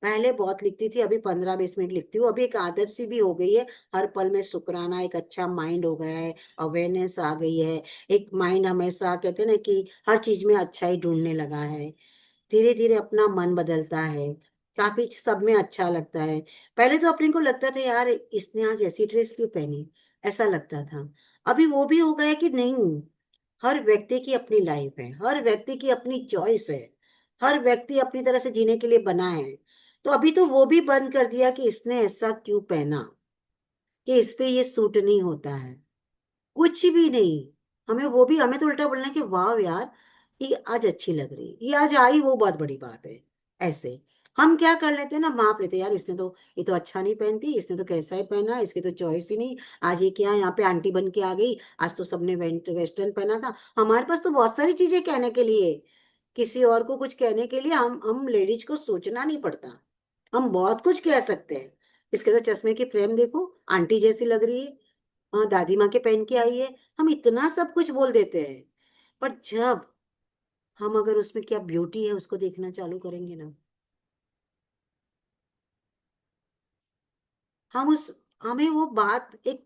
S2: पहले बहुत लिखती थी, अभी 15-20 मिनट लिखती हूँ, अभी एक आदत सी भी हो गई है। हर पल में शुक्राना, एक अच्छा माइंड हो गया है, अवेयरनेस आ गई है, एक माइंड हमेशा कहते हैं ना कि हर चीज में अच्छा ही ढूंढने लगा है। धीरे धीरे अपना मन बदलता है, काफी सब में अच्छा लगता है। पहले तो अपने को लगता था यार इसने आज ऐसी ड्रेस क्यों पहनी, ऐसा लगता था। अभी वो भी हो गया कि नहीं, हर व्यक्ति की अपनी लाइफ है, हर व्यक्ति की अपनी चॉइस है, हर व्यक्ति अपनी तरह से जीने के लिए बना है। तो अभी तो वो भी बंद कर दिया कि इसने ऐसा क्यों पहना, कि इस पे ये सूट नहीं होता है, कुछ भी नहीं। हमें वो भी, हमें तो उल्टा बोलना है कि वाह यार ये आज अच्छी लग रही, ये आज आई, वो बहुत बड़ी बात है। ऐसे हम क्या कर लेते हैं ना, माप लेते हैं यार इसने तो, ये तो अच्छा नहीं पहनती, इसने तो कैसा ही पहना, इसकी तो चॉइस ही नहीं। आज ये क्या यहाँ पे आंटी बन के आ गई, आज तो सबने वेस्टर्न पहना था। हमारे पास तो बहुत सारी चीजें कहने के लिए, किसी और को कुछ कहने के लिए हम लेडीज को सोचना नहीं पड़ता, हम बहुत कुछ कह सकते हैं। इसके तो चश्मे की फ्रेम देखो, आंटी जैसी लग रही है, हाँ दादी माँ के पहन के आई है, हम इतना सब कुछ बोल देते हैं। पर जब हम अगर उसमें क्या ब्यूटी है उसको देखना चालू करेंगे ना, हम उस, हमें वो बात एक,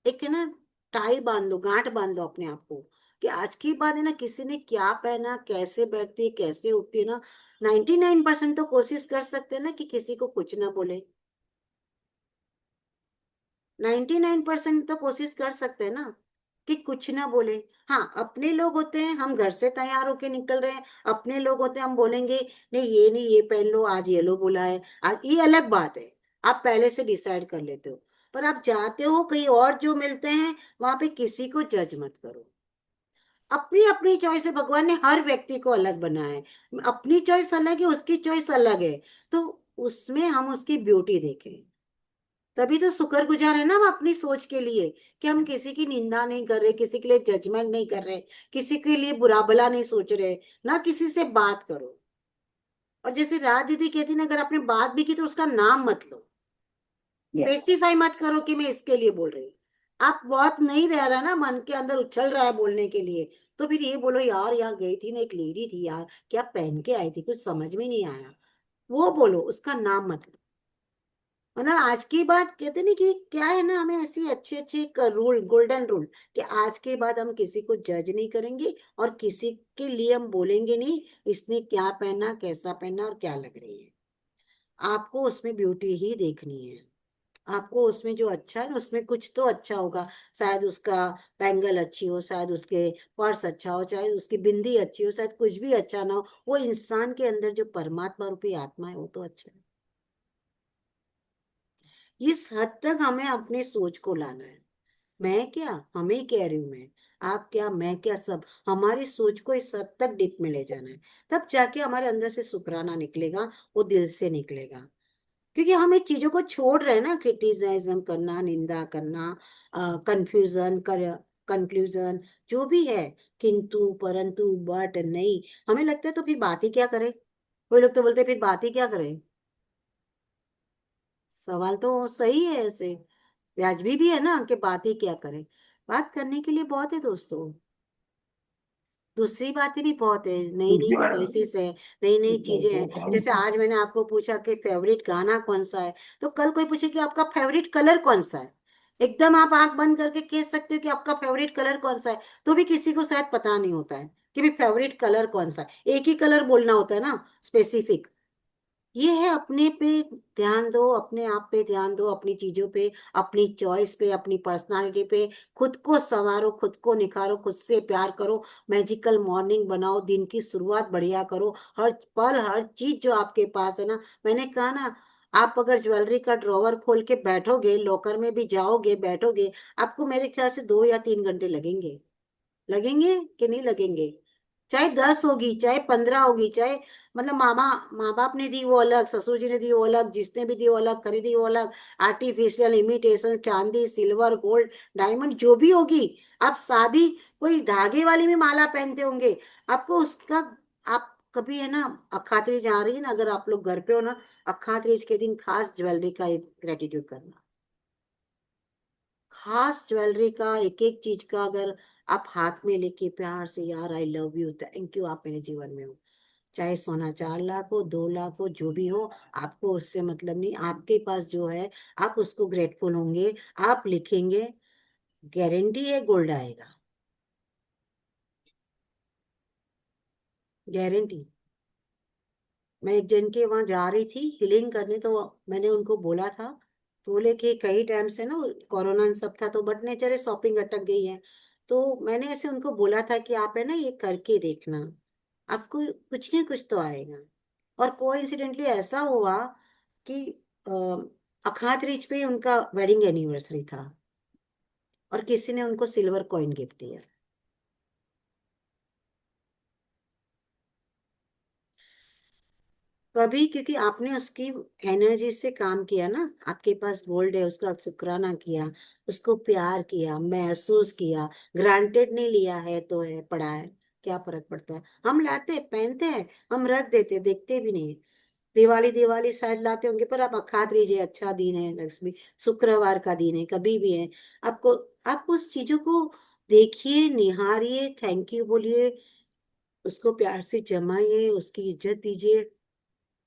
S2: एक है ना, टाई बांध लो, गांठ बांध लो अपने आप को, कि आज की बात है ना, किसी ने क्या पहना, कैसे बैठती है, कैसे उठती है ना, 99% तो कोशिश कर सकते हैं ना कि किसी को कुछ ना बोले। 99% तो कोशिश कर सकते हैं ना कि कुछ ना बोले। हाँ, अपने लोग होते हैं, हम घर से तैयार होके निकल रहे हैं, अपने लोग होते हैं, हम बोलेंगे नहीं ये नहीं, ये पहन लो, आज येलो बोला है, आज ये अलग बात है, आप पहले से डिसाइड कर लेते हो। पर आप जाते हो कहीं और जो मिलते हैं, वहां पे किसी को जज मत करो। अपनी अपनी चॉइस है, भगवान ने हर व्यक्ति को अलग बनाया है, अपनी चॉइस अलग है, उसकी चॉइस अलग है, तो उसमें हम उसकी ब्यूटी देखें। तभी तो शुक्रगुजार है ना हम अपनी सोच के लिए, कि हम किसी की निंदा नहीं कर रहे, किसी के लिए जजमेंट नहीं कर रहे, किसी के लिए बुरा भला नहीं सोच रहे, ना किसी से बात करो। और जैसे राज दीदी कहती ना, अगर आपने बात भी की तो उसका नाम मत लो,
S5: यस।
S2: स्पेसिफाई मत करो कि मैं इसके लिए बोल रही हूँ। आप बहुत नहीं रह रहा ना, मन के अंदर उछल रहा है बोलने के लिए, तो फिर ये बोलो यार यहाँ गई थी ना एक लेडी थी यार, क्या पहन के आई थी, कुछ समझ में नहीं आया, वो बोलो, उसका नाम मत लो। मतलब आज की बात कहते नहीं कि क्या है ना, हमें ऐसी अच्छी अच्छी एक रूल, गोल्डन रूल, कि आज के बाद हम किसी को जज नहीं करेंगे, और किसी के लिए हम बोलेंगे नहीं इसने क्या पहना, कैसा पहना और क्या लग रही है। आपको उसमें ब्यूटी ही देखनी है, आपको उसमें जो अच्छा है ना, उसमें कुछ तो अच्छा होगा। शायद उसका बैंगल अच्छी हो, शायद उसके पर्स अच्छा हो, चाहे उसकी बिंदी अच्छी हो, शायद कुछ भी अच्छा ना हो, वो इंसान के अंदर जो परमात्मा रूपी आत्मा है वो तो अच्छा है। इस हद तक हमें अपनी सोच को लाना है। मैं क्या, हमें कह रही हूं मैं, आप क्या, मैं क्या, सब हमारी सोच को इस हद तक डीप में ले जाना है, तब जाके हमारे अंदर से शुक्राना निकलेगा, वो दिल से निकलेगा। क्योंकि हम एक चीजों को छोड़ रहे हैं ना, क्रिटिसिज्म करना, निंदा करना, कंफ्यूजन कर, कंक्लूजन, जो भी है, किंतु परंतु बट नहीं, हमें लगता है तो फिर बात ही क्या करें। कोई लोग तो बोलते हैं फिर बात ही क्या करें। सवाल तो सही है ऐसे, वाजबी भी है ना कि बात ही क्या करें। बात करने के लिए बहुत है दोस्तों, दूसरी बातें भी बहुत है, नई नई चॉइसेस है, नई नई चीजें हैं। जैसे आज मैंने आपको पूछा कि फेवरेट गाना कौन सा है, तो कल कोई पूछे कि आपका फेवरेट कलर कौन सा है, एकदम आप आंख बंद करके कह सकते हो कि आपका फेवरेट कलर कौन सा है, तो भी किसी को शायद पता नहीं होता है कि भी फेवरेट कलर कौन सा है, एक ही कलर बोलना होता है ना, स्पेसिफिक। ये है, अपने पे ध्यान दो, अपने आप पे ध्यान दो, अपनी चीजों पे, अपनी चॉइस पे, अपनी पर्सनालिटी पे, खुद को संवारो, खुद को निखारो, खुद से प्यार करो, मैजिकल मॉर्निंग बनाओ, दिन की शुरुआत बढ़िया करो, हर पल हर चीज जो आपके पास है ना, मैंने कहा ना, आप अगर ज्वेलरी का ड्रॉवर खोल के बैठोगे, लॉकर में भी जाओगे बैठोगे, आपको मेरे ख्याल से 2 या 3 घंटे लगेंगे। लगेंगे कि नहीं लगेंगे? चाहे 10 होगी, चाहे 15 होगी, चाहे, मतलब मामा, माँ बाप ने दी वो अलग, ससुर जी ने दी वो अलग, जिसने भी दी वो अलग, खरीदी वो अलग, आर्टिफिशियल इमिटेशन, चांदी, सिल्वर, गोल्ड, डायमंड, जो भी होगी। आप शादी, कोई धागे वाली में माला पहनते होंगे, आपको उसका, आप कभी है ना, अखात तीज आ रही है ना, अगर आप लोग घर पे हो ना, अखात तीज के दिन खास ज्वेलरी का ग्रेटिट्यूड करना, खास ज्वेलरी का, एक एक चीज का अगर आप हाथ में लेके प्यार से, यार आई लव यू, थैंक यू, आप मेरे जीवन में हो, चाहे सोना 4 लाख हो, 2 लाख हो, जो भी हो, आपको उससे मतलब नहीं, आपके पास जो है, आप उसको ग्रेटफुल होंगे, आप लिखेंगे, गारंटी है गोल्ड आएगा, गारंटी। मैं एक जन के वहां जा रही थी हीलिंग करने, तो मैंने उनको बोला था, तो बोले कि कई टाइम से ना कोरोना इन सब था, तो बट नेचर शॉपिंग अटक गई है, तो मैंने ऐसे उनको बोला था कि आप है ना ये करके देखना, आपको कुछ ना कुछ तो आएगा। और कोइंसिडेंटली ऐसा हुआ कि अखात रीच पे उनका वेडिंग एनिवर्सरी था, और किसी ने उनको सिल्वर कॉइन गिफ्ट दिया। कभी, क्योंकि आपने उसकी एनर्जी से काम किया ना, आपके पास गोल्ड है, उसका शुक्राना किया, उसको प्यार किया, महसूस किया, ग्रांटेड नहीं लिया है तो है पड़ा है, क्या फर्क पड़ता है, हम लाते हैं, पहनते हैं, हम रख देते हैं, देखते भी नहीं। दिवाली दिवाली शायद लाते होंगे, पर आप अखात लीजिए, अच्छा दिन है, लक्ष्मी शुक्रवार का दिन है, कभी भी है, आपको, आप उस चीजों को देखिए, निहारिए, थैंक यू बोलिए, उसको प्यार से जमाइए, उसकी इज्जत दीजिए,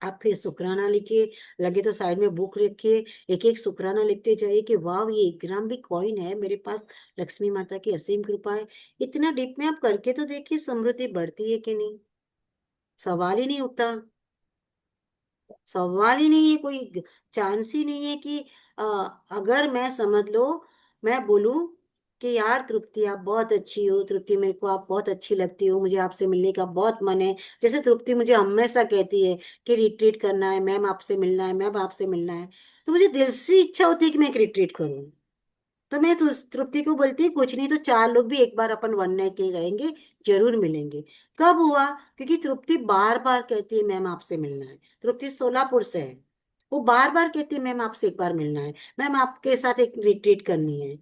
S2: आप फिर शुक्राना लिखिए, लगे तो साइड में बुक रखिए, एक एक शुक्राना लिखते जाइए कि वाह ये 1 ग्राम भी कॉइन है मेरे पास, लक्ष्मी माता की असीम कृपा है। इतना डीप में आप करके तो देखिए, समृद्धि बढ़ती है कि नहीं, सवाल ही नहीं उठता, सवाल ही नहीं है, कोई चांस ही नहीं है कि अ, अगर मैं समझ लो, मैं बोलूं कि यार तृप्ति आप बहुत अच्छी हो, तृप्ति मेरे को आप बहुत अच्छी लगती हो, मुझे आपसे मिलने का बहुत मन है। जैसे तृप्ति मुझे हमेशा कहती है कि रिट्रीट करना है मैम, आपसे मिलना है मैम, आपसे मिलना है, तो मुझे दिल से इच्छा होती है कि मैं एक रिट्रीट करूं। तो मैं तो तृप्ति को बोलती कुछ नहीं तो 4 लोग भी एक बार अपन वन नाइट के रहेंगे, जरूर मिलेंगे। कब हुआ? क्योंकि तृप्ति बार बार कहती है मैम आपसे मिलना है, तृप्ति सोलापुर से है, वो बार बार कहती है मैम आपसे एक बार मिलना है, मैम आपके साथ एक रिट्रीट करनी है।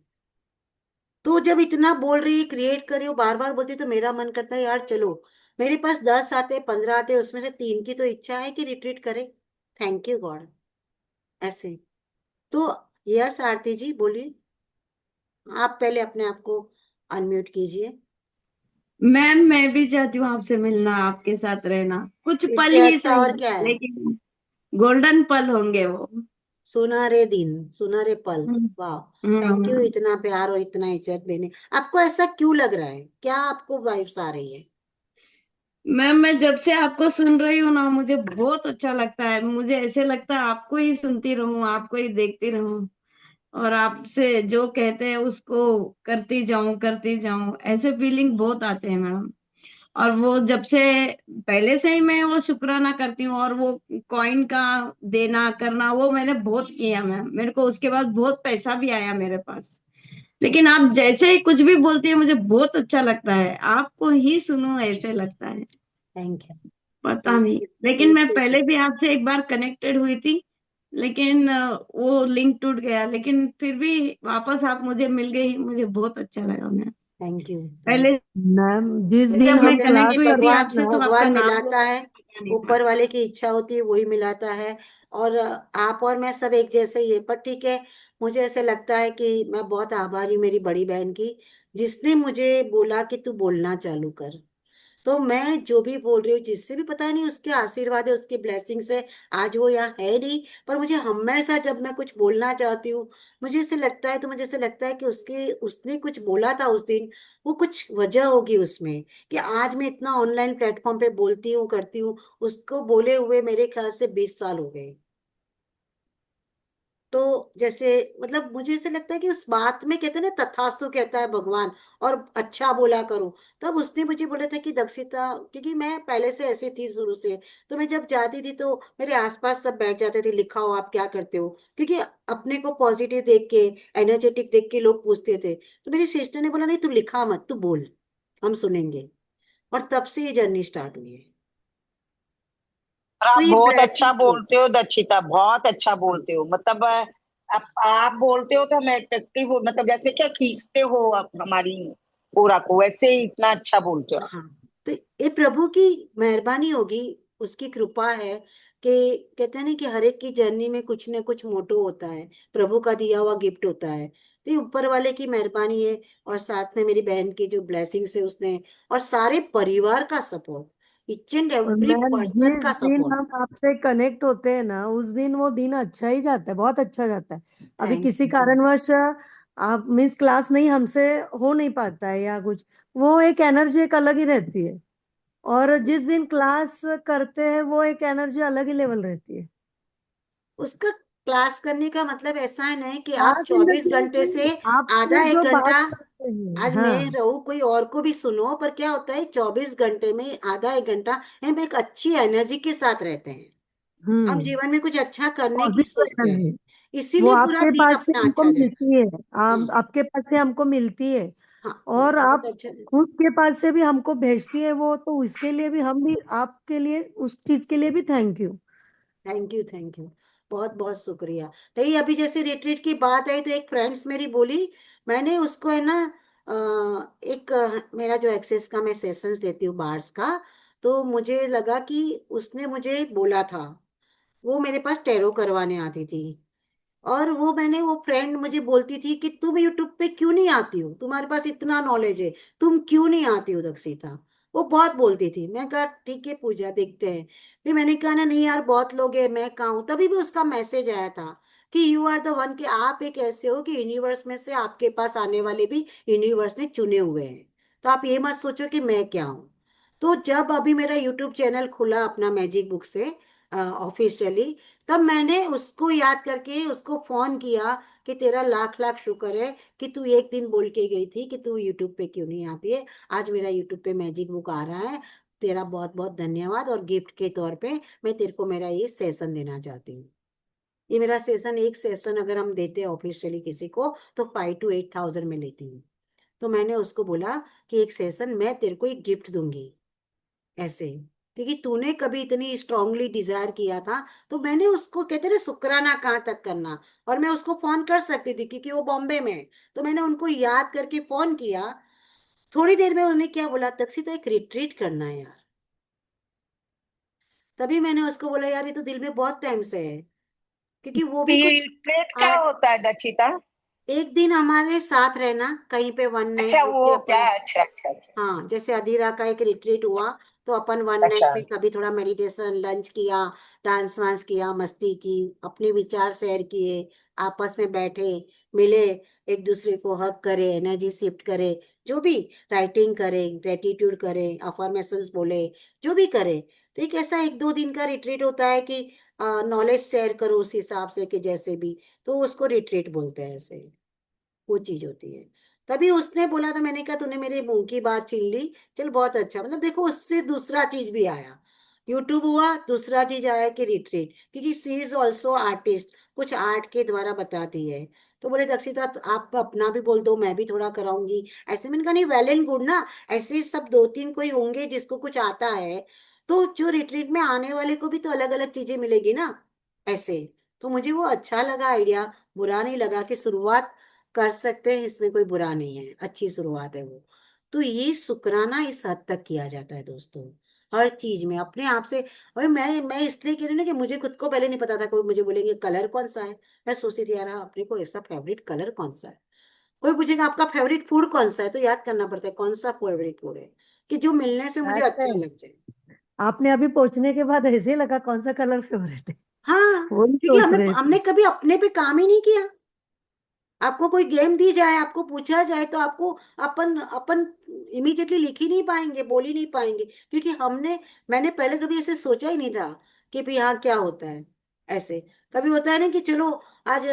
S2: तो जब इतना बोल रही है, क्रिएट कर रही हो, बार बार बोलती है, तो मेरा मन करता है यार चलो, मेरे पास 10 आते 15 आते, उसमें से 3 की तो इच्छा है कि रिट्रीट करे। Thank you God. ऐसे तो यस आरती जी बोलिए, आप पहले अपने आप को अनम्यूट कीजिए।
S7: मैम मैं भी चाहती हूँ आपसे मिलना, आपके साथ रहना, कुछ पल
S2: इससे
S7: ही
S2: अच्छा
S7: सही,
S2: और क्या है?
S7: लेकिन गोल्डन पल होंगे वो।
S2: सुनहरे दिन, सुनहरे पल।
S7: हम्म,
S2: वाह, थैंक यू
S7: हम्म।
S2: इतना प्यार और इतना इज्जत देने। आपको ऐसा क्यों लग रहा है, क्या आपको वाइब्स आ रही है?
S7: मैम मैं जब से आपको सुन रही हूँ ना, मुझे बहुत अच्छा लगता है, मुझे ऐसे लगता है आपको ही सुनती रहूं, आपको ही देखती रहूं, और आपसे जो कहते हैं उसको करती जाऊं, ऐसे फीलिंग बहुत आते हैं मैम। और वो जब से, पहले से ही मैं वो शुक्राना करती हूँ, और वो कॉइन का देना करना वो मैंने बहुत किया मैम, मेरे को उसके बाद बहुत पैसा भी आया मेरे पास। लेकिन आप जैसे ही कुछ भी बोलती है मुझे बहुत अच्छा लगता है, आपको ही सुनूं ऐसे लगता है,
S2: थैंक यू।
S7: पता
S2: दिल
S7: नहीं।
S2: से
S7: लेकिन
S2: दिल
S7: मैं
S2: से
S7: पहले भी आपसे एक बार कनेक्टेड हुई थी, लेकिन वो लिंक टूट गया, लेकिन फिर भी वापस आप मुझे मिल गई, मुझे बहुत अच्छा लगा मैम।
S2: थैंक यू, थैंक
S7: पहले
S3: मैम जिस दिन
S7: जब
S2: वो
S7: मैं
S3: हम
S2: कहते हैं ना
S7: कनेक्ट
S2: कि
S3: क्लास
S7: हुई थी
S2: भगवान,
S7: आपसे तो आपका
S2: भगवान
S7: नाम
S2: मिलाता
S7: लोगों
S2: है,
S7: को पता नहीं था।
S2: ऊपर वाले की इच्छा होती है वही मिलाता है। और आप और मैं सब एक जैसे ही है, पर ठीक है, मुझे ऐसे लगता है कि मैं बहुत आभारी हूँ मेरी बड़ी बहन की, जिसने मुझे बोला कि तू बोलना चालू कर। तो मैं जो भी बोल रही हूँ, जिससे भी पता नहीं उसके आशीर्वाद है, उसकी ब्लेसिंग्स है, आज वो यहाँ है नहीं, पर मुझे हमेशा जब मैं कुछ बोलना चाहती हूँ, मुझे ऐसे लगता है, तो मुझे ऐसे लगता है कि उसने कुछ बोला था उस दिन, वो कुछ वजह होगी उसमें, कि आज मैं इतना ऑनलाइन प्लेटफॉर्म पे बोलती हूँ करती हूँ। उसको बोले हुए मेरे ख्याल से 20 साल हो गए। तो जैसे मतलब मुझे ऐसे लगता है कि उस बात में कहते हैं ना, तथास्तु कहता है भगवान, और अच्छा बोला करो। तब उसने मुझे बोला था कि दक्षिता, क्योंकि मैं पहले से ऐसी थी शुरू से, तो मैं जब जाती थी तो मेरे आसपास सब बैठ जाते थे, लिखा हो आप क्या करते हो, क्योंकि अपने को पॉजिटिव देख के, एनर्जेटिक देख के लोग पूछते थे। तो मेरी सिस्टर ने बोला नहीं तू लिखा मत, तू बोल, हम सुनेंगे। और तब से ये जर्नी स्टार्ट हुई है।
S4: और
S2: तो
S4: आप
S2: ये
S4: बहुत अच्छा
S2: ब्लेसिंग थी।
S4: बोलते हो दक्षिता, बहुत अच्छा
S2: हाँ
S4: बोलते हो, मतलब आप बोलते हो तो हम अट्रैक्टिव हो, मतलब जैसे क्या खींचते हो आप हमारी पूरा को, वैसे ही इतना अच्छा बोलते हो आप।
S2: हाँ, तो ये प्रभु की मेहरबानी होगी, उसकी कृपा है, कि कहते हैं ना कि हर एक की जर्नी में कुछ ना कुछ मोटो होता है, प्रभु का दिया हुआ गिफ्ट होता है। तो ये ऊपर वाले की मेहरबानी है, और साथ में मेरी बहन की जो ब्लेसिंग्स है उसने, और सारे परिवार का सपोर्ट, ईच एंड
S3: और
S2: एवरी
S3: मैम
S2: पर्सन
S3: जिस
S2: का
S3: दिन
S2: सपोर्ट।
S3: हम आपसे कनेक्ट होते हैं ना, उस दिन वो दिन अच्छा ही जाता है, बहुत अच्छा जाता है। अभी
S2: थैंक
S3: किसी
S2: यू।
S3: कारणवश आप मिस क्लास नहीं, हमसे हो नहीं पाता है या कुछ, वो एक एनर्जी एक अलग ही रहती है। और जिस दिन क्लास करते हैं वो एक एनर्जी अलग ही लेवल रहती है।
S2: उसका क्लास करने का मतलब ऐसा है नहीं कि आप
S3: क्लास इन द
S2: 24 घंटे
S3: सेंस
S2: से आधा
S3: आपसे
S2: एक
S3: जो बात
S2: घंटा,
S3: करते हैं,
S2: आज मैं
S3: हाँ।
S2: रहूं कोई और को भी सुनो, पर क्या होता है 24 घंटे में आधा एक घंटा हम एक अच्छी एनर्जी के साथ रहते हैं, हम
S3: हम्म।
S2: जीवन में कुछ अच्छा करने की
S3: पॉजिटिव
S2: सोचते हैं,
S3: एनर्जी वो
S2: इसीलिए पूरा
S3: आपके
S2: दिन
S3: पास से
S2: अपना
S3: हमको
S2: अच्छा जाए।
S3: मिलती है।
S2: हाँ
S3: आपके पास से हमको मिलती है,
S2: हाँ,
S3: और
S2: बहुत
S3: आप
S2: अच्छा।
S3: खुद के पास से भी हमको भेजती है वो, तो इसके लिए भी हम भी आपके लिए उस चीज के लिए भी thank you.
S2: Thank you, thank you, बहुत बहुत शुक्रिया। नहीं, अभी जैसे रिट्रीट की बात आई तो एक फ्रेंड्स मेरी बोली, मैंने उसको है ना एक मेरा जो एक्सेस का मैं सेशंस देती हूँ बार्स का, तो मुझे लगा कि उसने मुझे बोला था, वो मेरे पास टैरो करवाने आती थी, और वो फ्रेंड मुझे बोलती थी कि तुम यूट्यूब पे क्यों नहीं आती हो, तुम्हारे पास इतना नॉलेज है, तुम क्यों नहीं आती हो दक्षिता। वो बहुत बोलती थी। मैं कहा ठीक है पूजा, देखते हैं। फिर मैंने कहा ना नहीं यार बहुत लोग हैं, मैं कहाँ हूँ। तभी भी उसका मैसेज आया था कि यू आर द वन, कि आप एक ऐसे हो कि यूनिवर्स में से आपके पास आने वाले भी यूनिवर्स ने चुने हुए हैं। तो आप ये मत सोचो कि मैं क्या हूँ। तो जब अभी मेरा यूट्यूब चैनल खुला अपना मैजिक बुक से ऑफिशियली, तब मैंने उसको याद करके उसको फोन किया कि तेरा लाख लाख शुक्र है कि तू एक दिन बोल के गई थी कि तू यूट्यूब पे क्यों नहीं आती है। आज मेरा यूट्यूब पे मैजिक बुक आ रहा है, तेरा बहुत बहुत धन्यवाद, और गिफ्ट के तौर पे मैं तेरे को मेरा ये सेशन देना चाहती हूँ। ये मेरा सेशन, एक सेशन अगर हम देते हैं ऑफिशियली किसी को तो 5 to 8 thousand में लेती हूँ। तो मैंने उसको बोला कि एक सेशन मैं तेरे को एक गिफ्ट दूंगी ऐसे, क्योंकि तूने कभी इतनी स्ट्रांगली डिजायर किया था। तो मैंने उसको, कहते ना शुक्राना कहाँ तक करना, और मैं उसको फोन कर सकती थी क्योंकि वो बॉम्बे में है। तो मैंने उनको याद करके फोन किया। थोड़ी देर में उन्हें क्या बोला, तक्सी तो एक रिट्रीट करना है यार। तभी मैंने उसको बोला यार ये तो दिल में बहुत टाइम से है, क्योंकि वो भी कुछ
S4: ट्रेड क्या
S2: आर्ट,
S4: होता है दक्षिता?
S2: एक दिन हमारे साथ रहना कहीं पे, 1 नाइट
S4: अच्छा
S2: रुक के
S4: वो क्या
S2: अपन।
S4: है? अच्छा अच्छा अच्छा।
S2: हाँ, जैसे अधीरा का एक रिट्रीट हुआ, तो अपन 1 नाइट
S4: अच्छा
S2: में कभी थोड़ा मेडिटेशन, लंच किया, डांस वांस किया, मस्ती की, अपने विचार शेयर किए, आपस में बैठे, मिले, एक दूसरे को हक करे, एनर्जी शिफ्ट करे, जो भी, राइटिंग करे, ग्रेटिट्यूड करे, अफर्मेशंस बोले, जो भी करे। तो एक ऐसा 1-2 दिन का रिट्रीट होता है कि नॉलेज शेयर करो उस हिसाब से कि जैसे भी, तो उसको रिट्रीट बोलते हैं ऐसे, वो चीज होती है। तभी उसने बोला, तो मैंने कहा तूने मेरे मुंह की बात छीन ली, चल बहुत अच्छा। मतलब देखो उससे दूसरा चीज भी आया, यूट्यूब हुआ, दूसरा चीज आया कि रिट्रीट, क्योंकि सी इज ऑल्सो आर्टिस्ट, कुछ आर्ट के द्वारा बताती है। तो बोले दक्षिता तो आप अपना भी बोल दो, मैं भी थोड़ा कराऊंगी ऐसे। मैंने कहा नहीं, वेल एंड गुड ना, ऐसे सब 2-3 कोई होंगे जिसको कुछ आता है, तो जो रिट्रीट में आने वाले को भी तो अलग अलग चीजें मिलेगी ना ऐसे। तो मुझे वो अच्छा लगा आइडिया, बुरा नहीं लगा, कि शुरुआत कर सकते हैं, इसमें कोई बुरा नहीं है, अच्छी शुरुआत है वो। तो ये शुक्राना इस हद तक किया जाता है दोस्तों, हर चीज में अपने आप से। और मैं इसलिए कह रही हूँ ना कि मुझे खुद को पहले नहीं पता था, कोई मुझे बोलेंगे कलर कौन सा है, मैं सोचती थी यार हाँ, अपने को ऐसा फेवरेट कलर कौन सा है। कोई पूछेगा आपका फेवरेट फूड कौन सा है, तो याद करना पड़ता है कौन सा फेवरेट फूड है, कि जो मिलने से मुझे
S3: अच्छा
S2: अच्छा
S3: है।
S2: लग जाए।
S3: आपने अभी पूछने के बाद ऐसे लगा कौन सा कलर फेवरेट है।
S2: हाँ,
S3: वो नहीं
S2: क्योंकि
S3: सोच
S2: हमें
S3: रहे थे।
S2: हमने कभी अपने पे काम ही नहीं किया। आपको कोई गेम दी जाए, आपको पूछा जाए, तो आपको अपन अपन इमीडिएटली लिख ही नहीं पाएंगे, बोल ही नहीं पाएंगे, क्योंकि मैंने पहले कभी ऐसे सोचा ही नहीं था कि भाई यहाँ क्या होता है ऐसे। कभी होता है ना कि चलो आज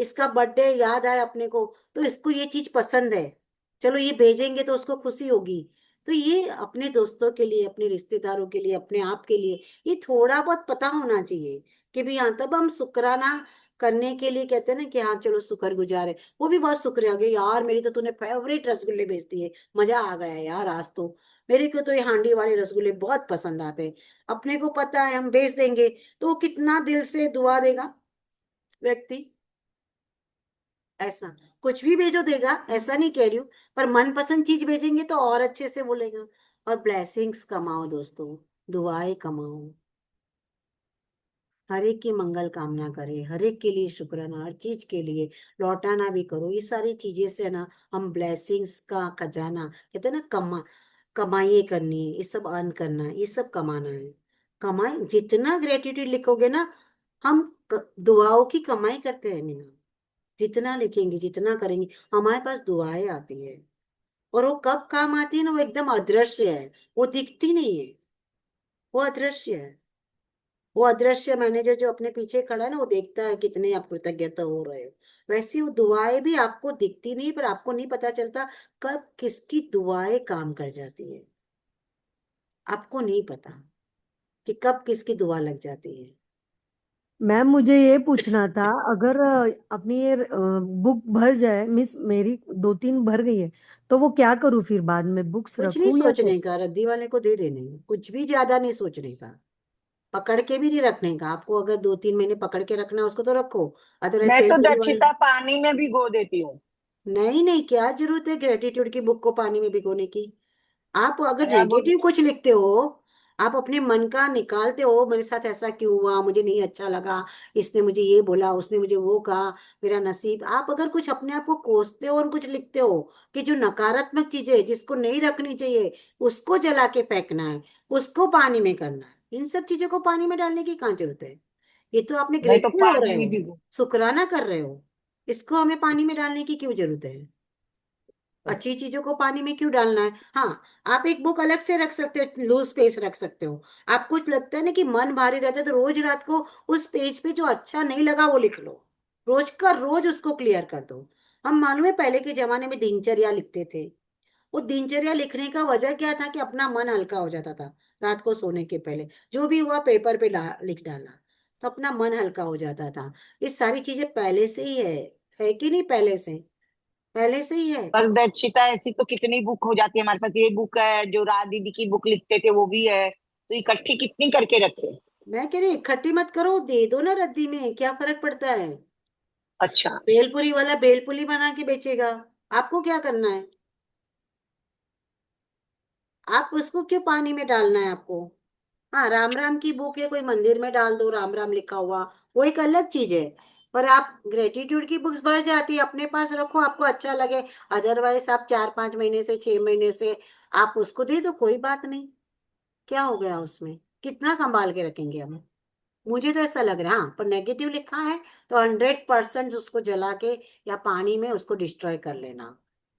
S2: इसका बर्थडे याद आया अपने को, तो इसको ये चीज पसंद है, चलो ये भेजेंगे तो उसको खुशी होगी। तो ये अपने दोस्तों के लिए, अपने रिश्तेदारों के लिए, अपने आप के लिए, ये थोड़ा बहुत पता होना चाहिए कि भाई हाँ, तब हम शुक्राना करने के लिए कहते हैं ना कि हाँ चलो शुक्रगुजार है। वो भी बहुत शुक्रिया हो गया यार, मेरी तो तूने फेवरेट रसगुल्ले भेज दिए, मजा आ गया यार आज तो। मेरे को तो ये हांडी वाले रसगुल्ले बहुत पसंद आते हैं। अपने को पता है हम भेज देंगे, तो वो कितना दिल से दुआ देगा व्यक्ति। ऐसा कुछ भी भेजो देगा, ऐसा नहीं कह रही हूँ, पर मनपसंद चीज भेजेंगे तो और अच्छे से बोलेगा। और ब्लेसिंग्स कमाओ दोस्तों, दुआएं कमाओ, हर एक की मंगल कामना करे, हर एक के लिए शुक्राना, हर चीज के लिए लौटाना भी करो। ये सारी चीजें से ना हम ब्लेसिंग्स का खजाना, कहते हैं ना, कमाई करनी है, ये सब अर्न करना है, ये सब कमाना है। कमाई जितना ग्रेटिट्यूड लिखोगे ना, हम दुआओं की कमाई करते हैं मीना। जितना लिखेंगे, जितना करेंगे, हमारे पास दुआएं आती है। और वो कब काम आती है ना, वो एकदम अदृश्य है, वो दिखती नहीं है, वो अदृश्य है। वो अदृश्य मैनेजर जो अपने पीछे खड़ा है ना, वो देखता है कितने आप कृतज्ञता हो रहे हो। वैसी वो दुआएं भी आपको दिखती नहीं, पर आपको नहीं पता चलता कब किसकी दुआएं काम कर जाती है। आपको नहीं पता कि कब किसकी दुआ लग जाती है।
S3: मैम मुझे ये पूछना था, अगर अपनी ये बुक भर जाए, मिस मेरी 2-3 भर गई है, तो वो क्या करूँ फिर? बाद में बुक्स
S2: कुछ नहीं
S3: रखूँ या क्या?
S2: सोचने का, रद्दी वाले को दे देने का, कुछ भी ज्यादा नहीं सोचने का, पकड़ के भी नहीं रखने का। आपको अगर 2-3 महीने पकड़ के रखना है उसको तो रखो, अदरवाइज
S4: मैं
S2: कहीं
S4: तो
S2: कहीं वाले।
S4: दक्षिता पानी में भिगो देती हूँ।
S2: नहीं नहीं, क्या जरूरत है ग्रेटिट्यूड की बुक को पानी में भिगोने की। आप अगर
S4: अब
S2: नेगेटिव कुछ लिखते हो, आप अपने मन का निकालते हो, मेरे साथ ऐसा क्यों हुआ, मुझे नहीं अच्छा लगा, इसने मुझे ये बोला, उसने मुझे वो कहा, मेरा नसीब। आप अगर कुछ अपने आप को कोसते हो और कुछ लिखते हो कि जो नकारात्मक चीजें हैं, जिसको नहीं रखनी चाहिए, उसको जला के फेंकना है, उसको पानी में करना है, इन सब चीजों को पानी में डालने की कहाँ जरूरत है? ये तो आपने
S4: मैं तो
S2: ग्रेटफुल हो
S4: पानी
S2: रहे
S4: में
S2: हो,
S4: भिगो।
S2: शुक्राना कर रहे हो। इसको हमें पानी में डालने की क्यों जरूरत है? अच्छी चीजों को पानी में क्यों डालना है? हाँ, आप एक बुक अलग से रख सकते हो, लूज स्पेस रख सकते हो। आपको लगता है ना कि मन भारी रहता है, तो रोज रात को उस पेज पे जो अच्छा नहीं लगा वो लिख लो, रोज का रोज उसको क्लियर कर दो। हम मालूम है पहले के जमाने में दिनचर्या लिखते थे। वो दिनचर्या लिखने का वजह क्या था कि अपना मन हल्का हो जाता था। रात को सोने के पहले जो भी हुआ पेपर पे लिख डाला, तो अपना मन हल्का हो जाता था। ये सारी चीजें पहले से ही है कि नहीं? पहले से ही है।
S4: पर दक्षिता ऐसी तो कितनी बुक हो जाती है हमारे पास। ये बुक है जो रात दीदी की बुक लिखते थे, वो भी है, तो इकट्ठी कितनी करके रखे।
S2: मैं कह रही इकट्ठी मत करो, दे दो ना रद्दी में, क्या फर्क पड़ता है?
S4: अच्छा।
S2: भेलपुरी वाला भेलपुरी बना के बेचेगा, आपको क्या करना है? आप उसको क्यों पानी में डालना है आपको? हाँ, राम राम की बुक है, कोई मंदिर में डाल दो राम राम लिखा हुआ, वो एक अलग चीज है। पर आप ग्रेटिट्यूड की बुक्स भर जाती है, अपने पास रखो, आपको अच्छा लगे। अदरवाइज आप 4-5 महीने से 6 महीने से आप उसको दे दो, कोई बात नहीं। क्या हो गया उसमें? कितना संभाल के रखेंगे हम? मुझे तो ऐसा लग रहा है। हाँ, पर नेगेटिव लिखा है तो 100% उसको जला के या पानी में उसको डिस्ट्रॉय कर लेना।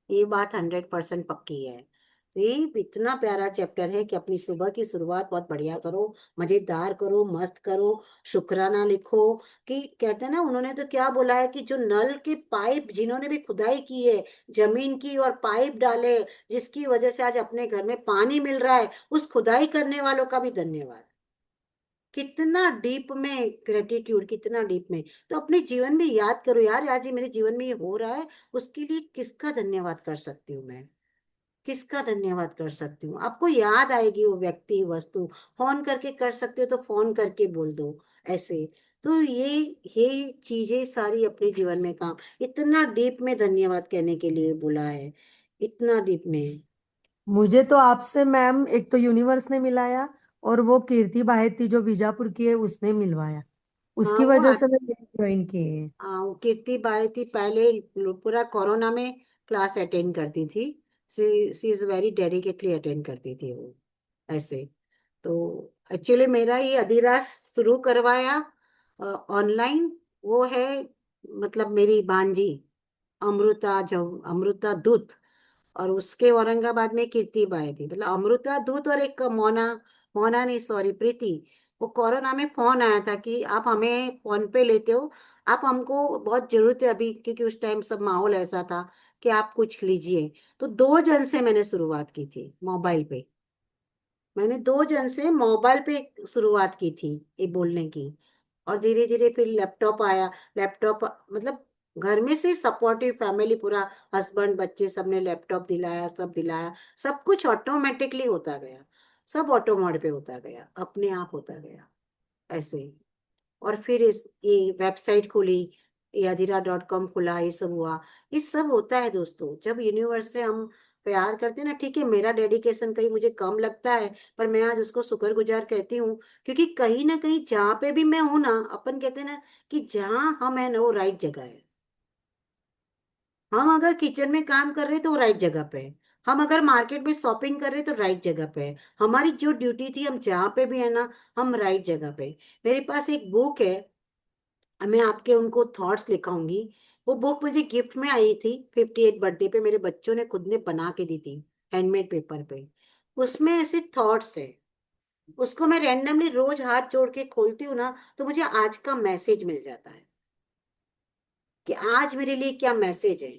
S2: ये बात 100% पक्की है। तो ये इतना प्यारा चैप्टर है कि अपनी सुबह की शुरुआत बहुत बढ़िया करो, मजेदार करो, मस्त करो, शुक्राना लिखो। कि कहते हैं ना, उन्होंने तो क्या बोला है कि जो नल के पाइप जिन्होंने भी खुदाई की है जमीन की और पाइप डाले, जिसकी वजह से आज अपने घर में पानी मिल रहा है, उस खुदाई करने वालों का भी धन्यवाद। कितना डीप में ग्रेटिट्यूड, कितना डीप में। तो अपने जीवन में याद करो यार, आज ये मेरे जीवन में ये हो रहा है, उसके लिए किसका धन्यवाद कर सकती हूँ मैं? किसका धन्यवाद कर सकती हूँ? आपको याद आएगी वो व्यक्ति वस्तु। फोन करके कर सकते हो तो फोन करके बोल दो ऐसे। तो ये चीजें सारी अपने जीवन में काम, इतना डीप में धन्यवाद कहने के लिए बोला है, इतना डीप में।
S3: मुझे तो आपसे मैम एक तो यूनिवर्स ने मिलाया, और वो कीर्ति बाहेती जो बीजापुर की है उसने मिलवाया।
S2: हाँ
S3: उसकी
S2: वो
S3: वजह से मैं ज्वाइन किए हैं।
S2: हाँ, वो कीर्ति बाई थी पहले, पूरा कोरोना में क्लास अटेंड करती थी। सी इज वेरी डेडिकेटली अटेंड करती थी वो ऐसे। तो एक्चुअली मेरा ये अधीरा शुरू करवाया ऑनलाइन, वो है मतलब मेरी भांजी अमृता, जो अमृता दूत। और उसके औरंगाबाद में कीर्ति बाई थी, मतलब अमृता दूत। और एक मोना, मोना नहीं सॉरी, प्रीति। वो कोरोना में फोन आया था कि आप हमें फोन पे लेते हो, आप हमको बहुत जरूरत है अभी, क्योंकि उस टाइम सब माहौल ऐसा था कि आप कुछ लीजिए। तो 2 जन से मैंने शुरुआत की थी मोबाइल पे। मैंने 2 जन से मोबाइल पे शुरुआत की थी ये बोलने की। और धीरे धीरे फिर लैपटॉप आया। लैपटॉप मतलब घर में से सपोर्टिव फैमिली पूरा, हस्बैंड बच्चे सबने लैपटॉप दिलाया, सब दिलाया। सब कुछ ऑटोमेटिकली होता गया, सब ऑटो मोड पे होता गया, अपने आप होता गया ऐसे ही। और फिर ये वेबसाइट खुली, ये adira.com खुला, ये सब हुआ। ये सब होता है दोस्तों जब यूनिवर्स से हम प्यार करते हैं ना। ठीक है, मेरा डेडिकेशन कहीं मुझे कम लगता है, पर मैं आज उसको शुक्रगुजार कहती हूँ। क्योंकि कहीं ना कहीं जहाँ पे भी मैं हूं ना, अपन कहते हैं ना कि जहाँ हम है ना वो राइट जगह है। हम अगर किचन में काम कर रहे हैं तो वो राइट जगह पे है। हम अगर मार्केट में शॉपिंग कर रहे हैं तो राइट जगह पे है। हमारी जो ड्यूटी थी, हम जहाँ पे भी है ना, हम राइट जगह पे। मेरे पास एक बुक है, मैं आपके उनको थॉट्स लिखाऊंगी। वो बुक मुझे गिफ्ट में आई थी 58 बर्थडे पे, मेरे बच्चों ने खुद ने बना के दी थी हैंडमेड पेपर पे। उसमें ऐसे थॉट्स है, उसको मैं रैंडमली रोज हाथ जोड़ के खोलती हूँ ना, तो मुझे आज का मैसेज मिल जाता है कि आज मेरे लिए क्या मैसेज है।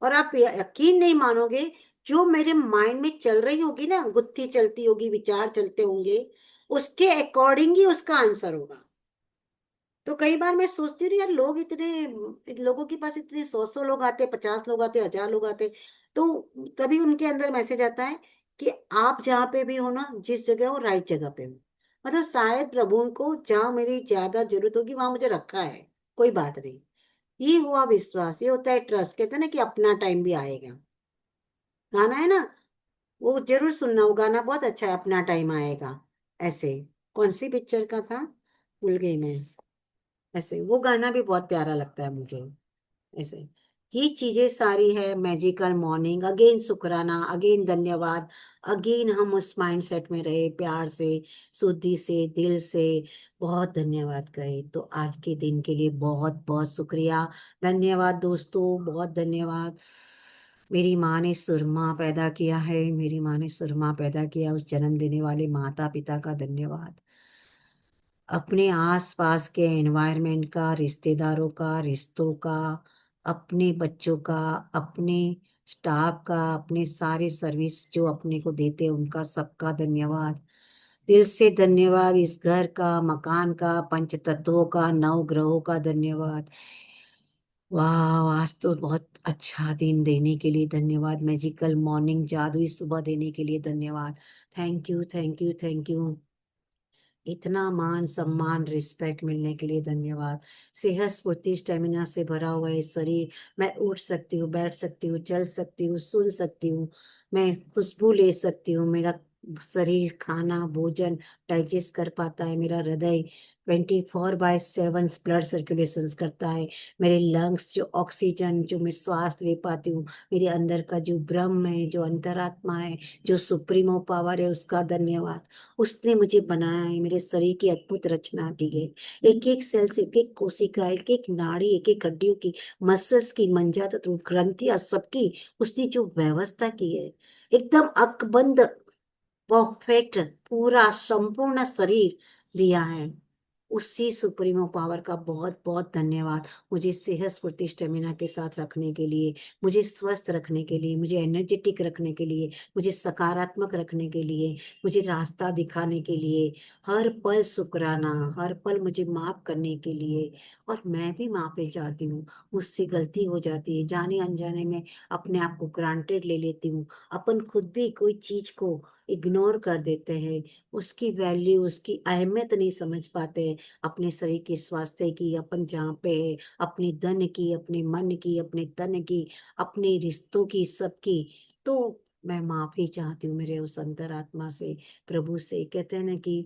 S2: और आप यकीन नहीं मानोगे, जो मेरे माइंड में चल रही होगी ना, गुत्थी चलती होगी, विचार चलते होंगे, उसके अकॉर्डिंग ही उसका आंसर होगा। तो कई बार मैं सोचती हूँ यार, लोग इतने, लोगों के पास इतने 100 लोग आते, 50 लोग आते, 1000 लोग आते। तो तभी उनके अंदर मैसेज आता है कि आप जहाँ पे भी हो ना, जिस जगह हो राइट जगह पे हो। मतलब शायद प्रभु को जहाँ मेरी ज्यादा जरूरत होगी वहां मुझे रखा है, कोई बात नहीं। ये हुआ विश्वास, ये होता है ट्रस्ट। कहते हैं ना कि अपना टाइम भी आएगा। गाना है ना, वो जरूर सुनना, वो गाना बहुत अच्छा है, अपना टाइम आएगा। ऐसे। कौन सी पिक्चर का था, भूल गई मैं। ऐसे वो गाना भी बहुत प्यारा लगता है मुझे। ऐसे ये चीजें सारी है। मैजिकल मॉर्निंग, अगेन शुक्राना, अगेन धन्यवाद, अगेन हम उस माइंड सेट में रहे, प्यार से, शुद्धि से, दिल से बहुत धन्यवाद कहे। तो आज के दिन के लिए बहुत बहुत शुक्रिया, धन्यवाद दोस्तों, बहुत धन्यवाद। मेरी माँ ने सुरमा पैदा किया है, मेरी माँ ने सुरमा पैदा किया, उस जन्म देने वाले माता पिता का धन्यवाद। अपने आसपास के एनवायरनमेंट का, रिश्तेदारों का, रिश्तों का, अपने बच्चों का, अपने स्टाफ का, अपने सारे सर्विस जो अपने को देते हैं उनका सबका धन्यवाद। दिल से धन्यवाद इस घर का, मकान का, पंच तत्वों का, नौ ग्रहों का धन्यवाद। वाह, आज तो बहुत अच्छा दिन देने के लिए धन्यवाद, मैजिकल मॉर्निंग, जादुई सुबह देने के लिए धन्यवाद। Thank you, thank you, thank you. इतना मान सम्मान रिस्पेक्ट मिलने के लिए धन्यवाद। सेहत स्फूर्ति स्टेमिना से भरा हुआ है शरीर, मैं उठ सकती हूँ, बैठ सकती हूँ, चल सकती हूँ, सुन सकती हूँ, मैं खुशबू ले सकती हूँ, मेरा शरीर खाना भोजन डाइजेस्ट कर पाता है, मेरा हृदय 24/7 ब्लड सर्कुलेशन करता है, मेरे लंग्स जो ऑक्सीजन जो मैं श्वास ले पाती हूँ, मेरे अंदर का जो ब्रह्म है, जो अंतरात्मा है, जो सुप्रीमो पावर है, उसका धन्यवाद। उसने मुझे बनाया है, मेरे शरीर की अद्भुत रचना की है, एक एक सेल से, एक एक कोशिका, एक एक नाड़ी, एक एक हड्डियों की, मसल्स की, मंजातंतु, ग्रंथियां, सबकी उसने जो व्यवस्था की है, एकदम अकबंद परफेक्ट पूरा संपूर्ण शरीर दिया है। उसी सुप्रीमो पावर का बहुत बहुत धन्यवाद, मुझे सेहत स्फूर्ति स्टेमिना के साथ रखने के लिए, मुझे स्वस्थ रखने के लिए, मुझे एनर्जेटिक रखने के लिए, मुझे सकारात्मक रखने के लिए, मुझे रास्ता दिखाने के लिए, हर पल शुक्राना, हर पल मुझे माफ करने के लिए। और मैं भी माफी चाहती हूँ, मुझसे गलती हो जाती है, जाने अनजाने में अपने आप को ग्रांटेड ले लेती हूँ। अपन खुद भी कोई चीज को इग्नोर कर देते हैं, उसकी वैल्यू, उसकी अहमियत नहीं समझ पाते हैं। अपने शरीर के स्वास्थ्य की, अपन जहाँ पे है, अपने धन की, अपने मन की, अपने तन की, अपने रिश्तों की, सबकी। तो मैं माफी चाहती हूँ मेरे उस अंतरात्मा से, प्रभु से। कहते हैं ना कि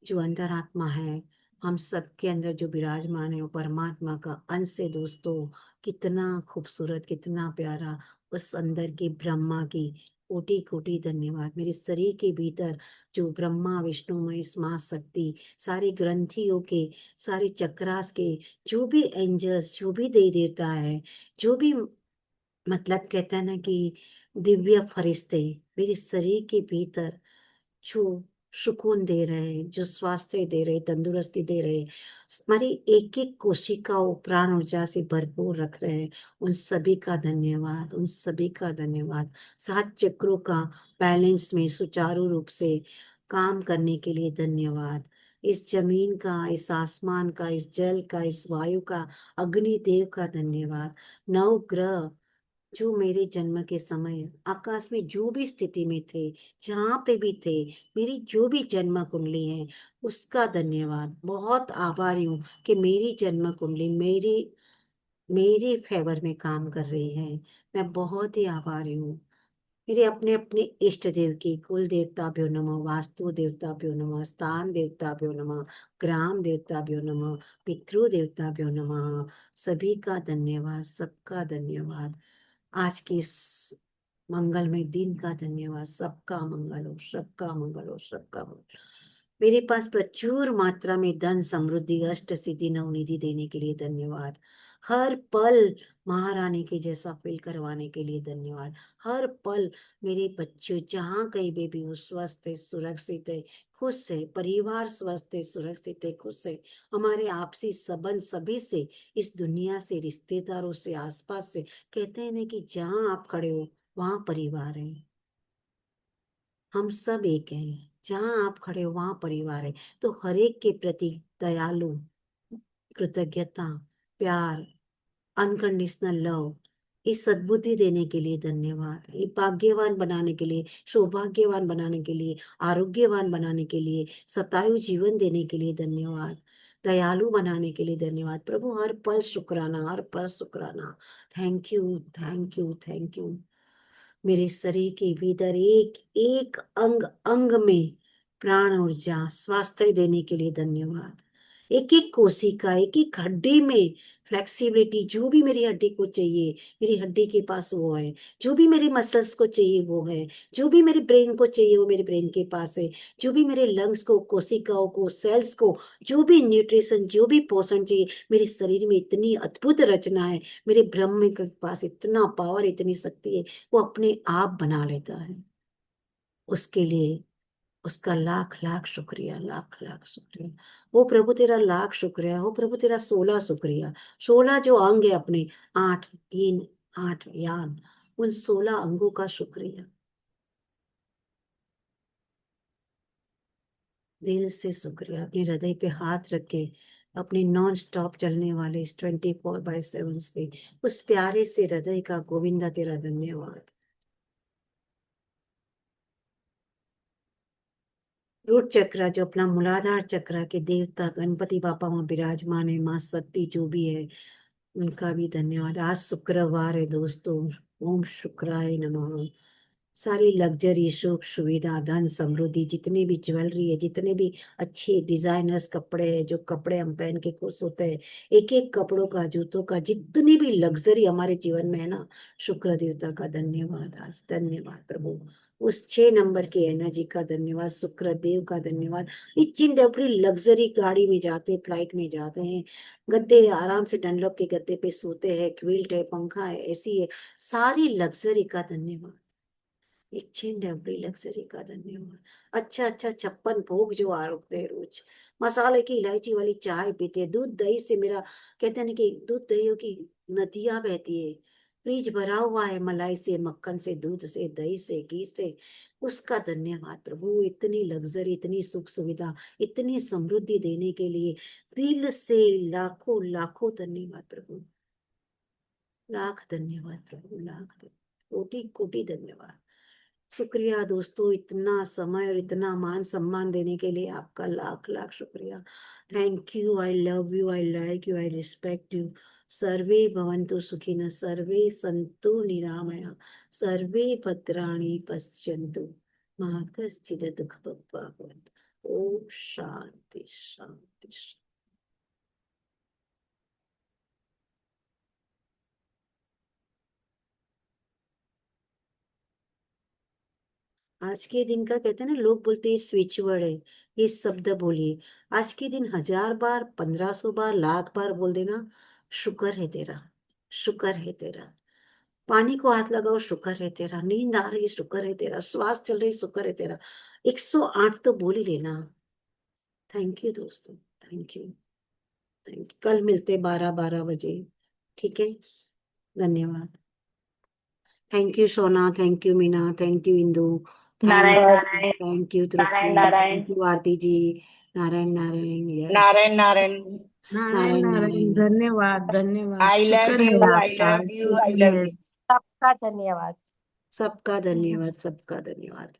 S2: जो अंतरात्मा है हम सबके अंदर जो विराजमान है, वो परमात्मा का अंश है दोस्तों। कितना खूबसूरत, कितना प्यारा, उस अंदर की ब्रह्मा की कोटि कोटि धन्यवाद। मेरे शरीर के भीतर जो ब्रह्मा विष्णु महेश मां शक्ति, सारी ग्रंथियों के, सारे चक्रास के, जो भी एंजल्स, जो भी देवी देवता है, जो भी मतलब कहते हैं ना कि दिव्य फरिश्ते मेरे शरीर के भीतर जो सुकून दे रहे, जो स्वास्थ्य दे रहे, तंदुरुस्ती दे रहे, हमारी एक एक कोशिका को प्राण ऊर्जा से भरपूर रख रहे हैं, उन सभी का धन्यवाद, उन सभी का धन्यवाद। 7 चक्रों का बैलेंस में सुचारू रूप से काम करने के लिए धन्यवाद। इस जमीन का, इस आसमान का, इस जल का, इस वायु का, अग्निदेव का धन्यवाद। 9 ग्रह जो मेरे जन्म के समय आकाश में जो भी स्थिति में थे, जहाँ पे भी थे, मेरी जो भी जन्म कुंडली है, उसका धन्यवाद। बहुत आभारी हूँ कि मेरी जन्म कुंडली मेरी मेरे फेवर में काम कर रही है। मैं बहुत ही आभारी हूँ। मेरे अपने अपने इष्ट देव की, कुल देवताभ्यो नमः, वास्तु देवताभ्यो नमः, स्थान देवताभ्यो नमः, ग्राम देवताभ्यो नमः, पितृ देवताभ्यो नमः। सभी का धन्यवाद, सबका धन्यवाद। आज के इस मंगलमय दिन का धन्यवाद। सबका मंगल हो, सबका मंगल हो, सबका मंगल। मेरे पास प्रचुर मात्रा में धन समृद्धि अष्ट सिद्धि नवनिधि देने के लिए धन्यवाद। हर पल महारानी के जैसा फील करवाने के लिए धन्यवाद। हर पल मेरे बच्चे जहाँ कहीं भी वो स्वस्थ है, सुरक्षित है, खुश है, परिवार स्वस्थ है, सुरक्षित है, खुश है। हमारे आपसी संबंध सभी से, इस दुनिया से, रिश्तेदारों से, आसपास से, कहते हैं ना कि जहाँ आप खड़े हो वहां परिवार है। हम सब एक हैं, जहाँ आप खड़े हो वहां परिवार है। तो हर एक के प्रति दयालु, कृतज्ञता, प्यार, अनकंडीशनल लव, इस सद्बुद्धि देने के लिए धन्यवाद। ये भाग्यवान बनाने के लिए, सौभाग्यवान बनाने के लिए, आरोग्यवान बनाने के लिए, शतायु जीवन देने के लिए धन्यवाद। दयालु बनाने के लिए धन्यवाद प्रभु। हर पल शुक्राना, हर पल शुक्राना। Thank you, thank you, thank you. मेरे शरीर के भीतर एक एक अंग अंग में प्राण ऊर्जा स्वास्थ्य देने के लिए धन्यवाद। एक एक कोशिका, एक एक हड्डी में फ्लेक्सिबिलिटी, जो भी मेरी हड्डी को चाहिए मेरी हड्डी के पास वो है, जो भी मेरे मसल्स को चाहिए वो है, जो भी मेरे ब्रेन को चाहिए वो मेरे ब्रेन के पास है, जो भी मेरे लंग्स को, कोशिकाओं को, सेल्स को, जो भी न्यूट्रिशन, जो भी पोषण चाहिए, मेरे शरीर में इतनी अद्भुत रचना है, मेरे ब्रह्म के पास इतना पावर, इतनी शक्ति है, वो अपने आप बना लेता है। उसके लिए उसका लाख लाख शुक्रिया, लाख लाख शुक्रिया। वो प्रभु तेरा लाख शुक्रिया, हो प्रभु तेरा 16 शुक्रिया। 16 जो अंग है अपने, 8 इन 8 यान, उन 16 अंगों का शुक्रिया, दिल से शुक्रिया। अपने हृदय पे हाथ रख के अपने नॉन स्टॉप चलने वाले इस 24/7 से उस प्यारे से हृदय का गोविंदा तेरा धन्यवाद। रूट चक्र जो अपना मूलाधार चक्र के देवता गणपति बापा वहां विराजमान है, माँ शक्ति जो भी है उनका भी धन्यवाद। आज शुक्रवार है दोस्तों, ओम शुक्राय नमः। सारी लग्जरी, सुख सुविधा, धन समृद्धि, जितने भी ज्वेलरी है, जितने भी अच्छे डिजाइनर्स कपड़े हैं, जो कपड़े हम पहन के खुश होते हैं, एक एक कपड़ों का, जूतों का, जितनी भी लग्जरी हमारे जीवन में है ना, शुक्र देवता का धन्यवाद। आज धन्यवाद प्रभु, उस 6 नंबर की एनर्जी का धन्यवाद, शुक्र देव का धन्यवाद। इच एंड एवरी लग्जरी गाड़ी में जाते, फ्लाइट में जाते हैं, गद्दे आराम से डनलॉप के गद्दे पे सोते हैं, क्विल्ट है, पंखा है, एसी है, सारी लग्जरी का धन्यवाद, इच एंड एवरी लग्जरी का धन्यवाद। अच्छा अच्छा 56 भोग जो आरोगते हैं रोज, मसाले की इलायची वाली चाय पीते हैं, दूध दही से मेरा कहते हैं ना कि दूध दही की नदियां बहती है, फ्रिज भरा हुआ है मलाई से, मक्खन से, दूध से, दही से, घी से, उसका धन्यवाद प्रभु। इतनी लग्जरी, इतनी सुख सुविधा, इतनी समृद्धि देने के लिए दिल से लाखों लाखों धन्यवाद प्रभु, लाख धन्यवाद प्रभु, लाख कोटि कोटि धन्यवाद। शुक्रिया दोस्तों, इतना समय और इतना मान सम्मान देने के लिए आपका लाख लाख शुक्रिया। Thank you, I love you, I like you, I respect you. सर्वे भवन्तु सुखिनः, सर्वे सन्तु निरामया, सर्वे भद्राणि पश्यन्तु, मा कश्चित् दुःखभाग् भवेत्। ओम शांति शांति शांति। आज के दिन का कहते हैं ना, लोग बोलते हैं स्विच वर्ड है, ये शब्द बोलिए। आज के दिन 1000 बार, 1500 बार, लाख बार बोल देना, शुक्र है तेरा, शुक्र है तेरा। पानी को हाथ लगाओ, शुक्र है तेरा। नींद आ रही है, शुक्र है तेरा। श्वास चल रही, शुक्र है तेरा। 108 तो बोल ही लेना। थैंक यू दोस्तों, थैंक यू, थैंक यू। कल मिलते 12-12 बजे, ठीक है? धन्यवाद। Thank you Sona, thank you Meena, thank you Indu,
S5: Narayan
S2: thank you Tripti,
S5: Narayan
S2: thank you Aarti ji. Narayan Narayan, yes,
S4: Narayan Narayan.
S7: Narayan
S2: Narayan
S7: Narayan,
S2: Narayan.
S7: धन्यवाद धन्यवाद,
S4: आई लव
S7: शुक्र है
S4: यू, आई
S7: आपका,
S4: लव यू, आई
S7: शुक्र
S4: लव
S7: है।
S4: यू।
S6: सबका धन्यवाद।
S2: सबका धन्यवाद, सबका धन्यवाद।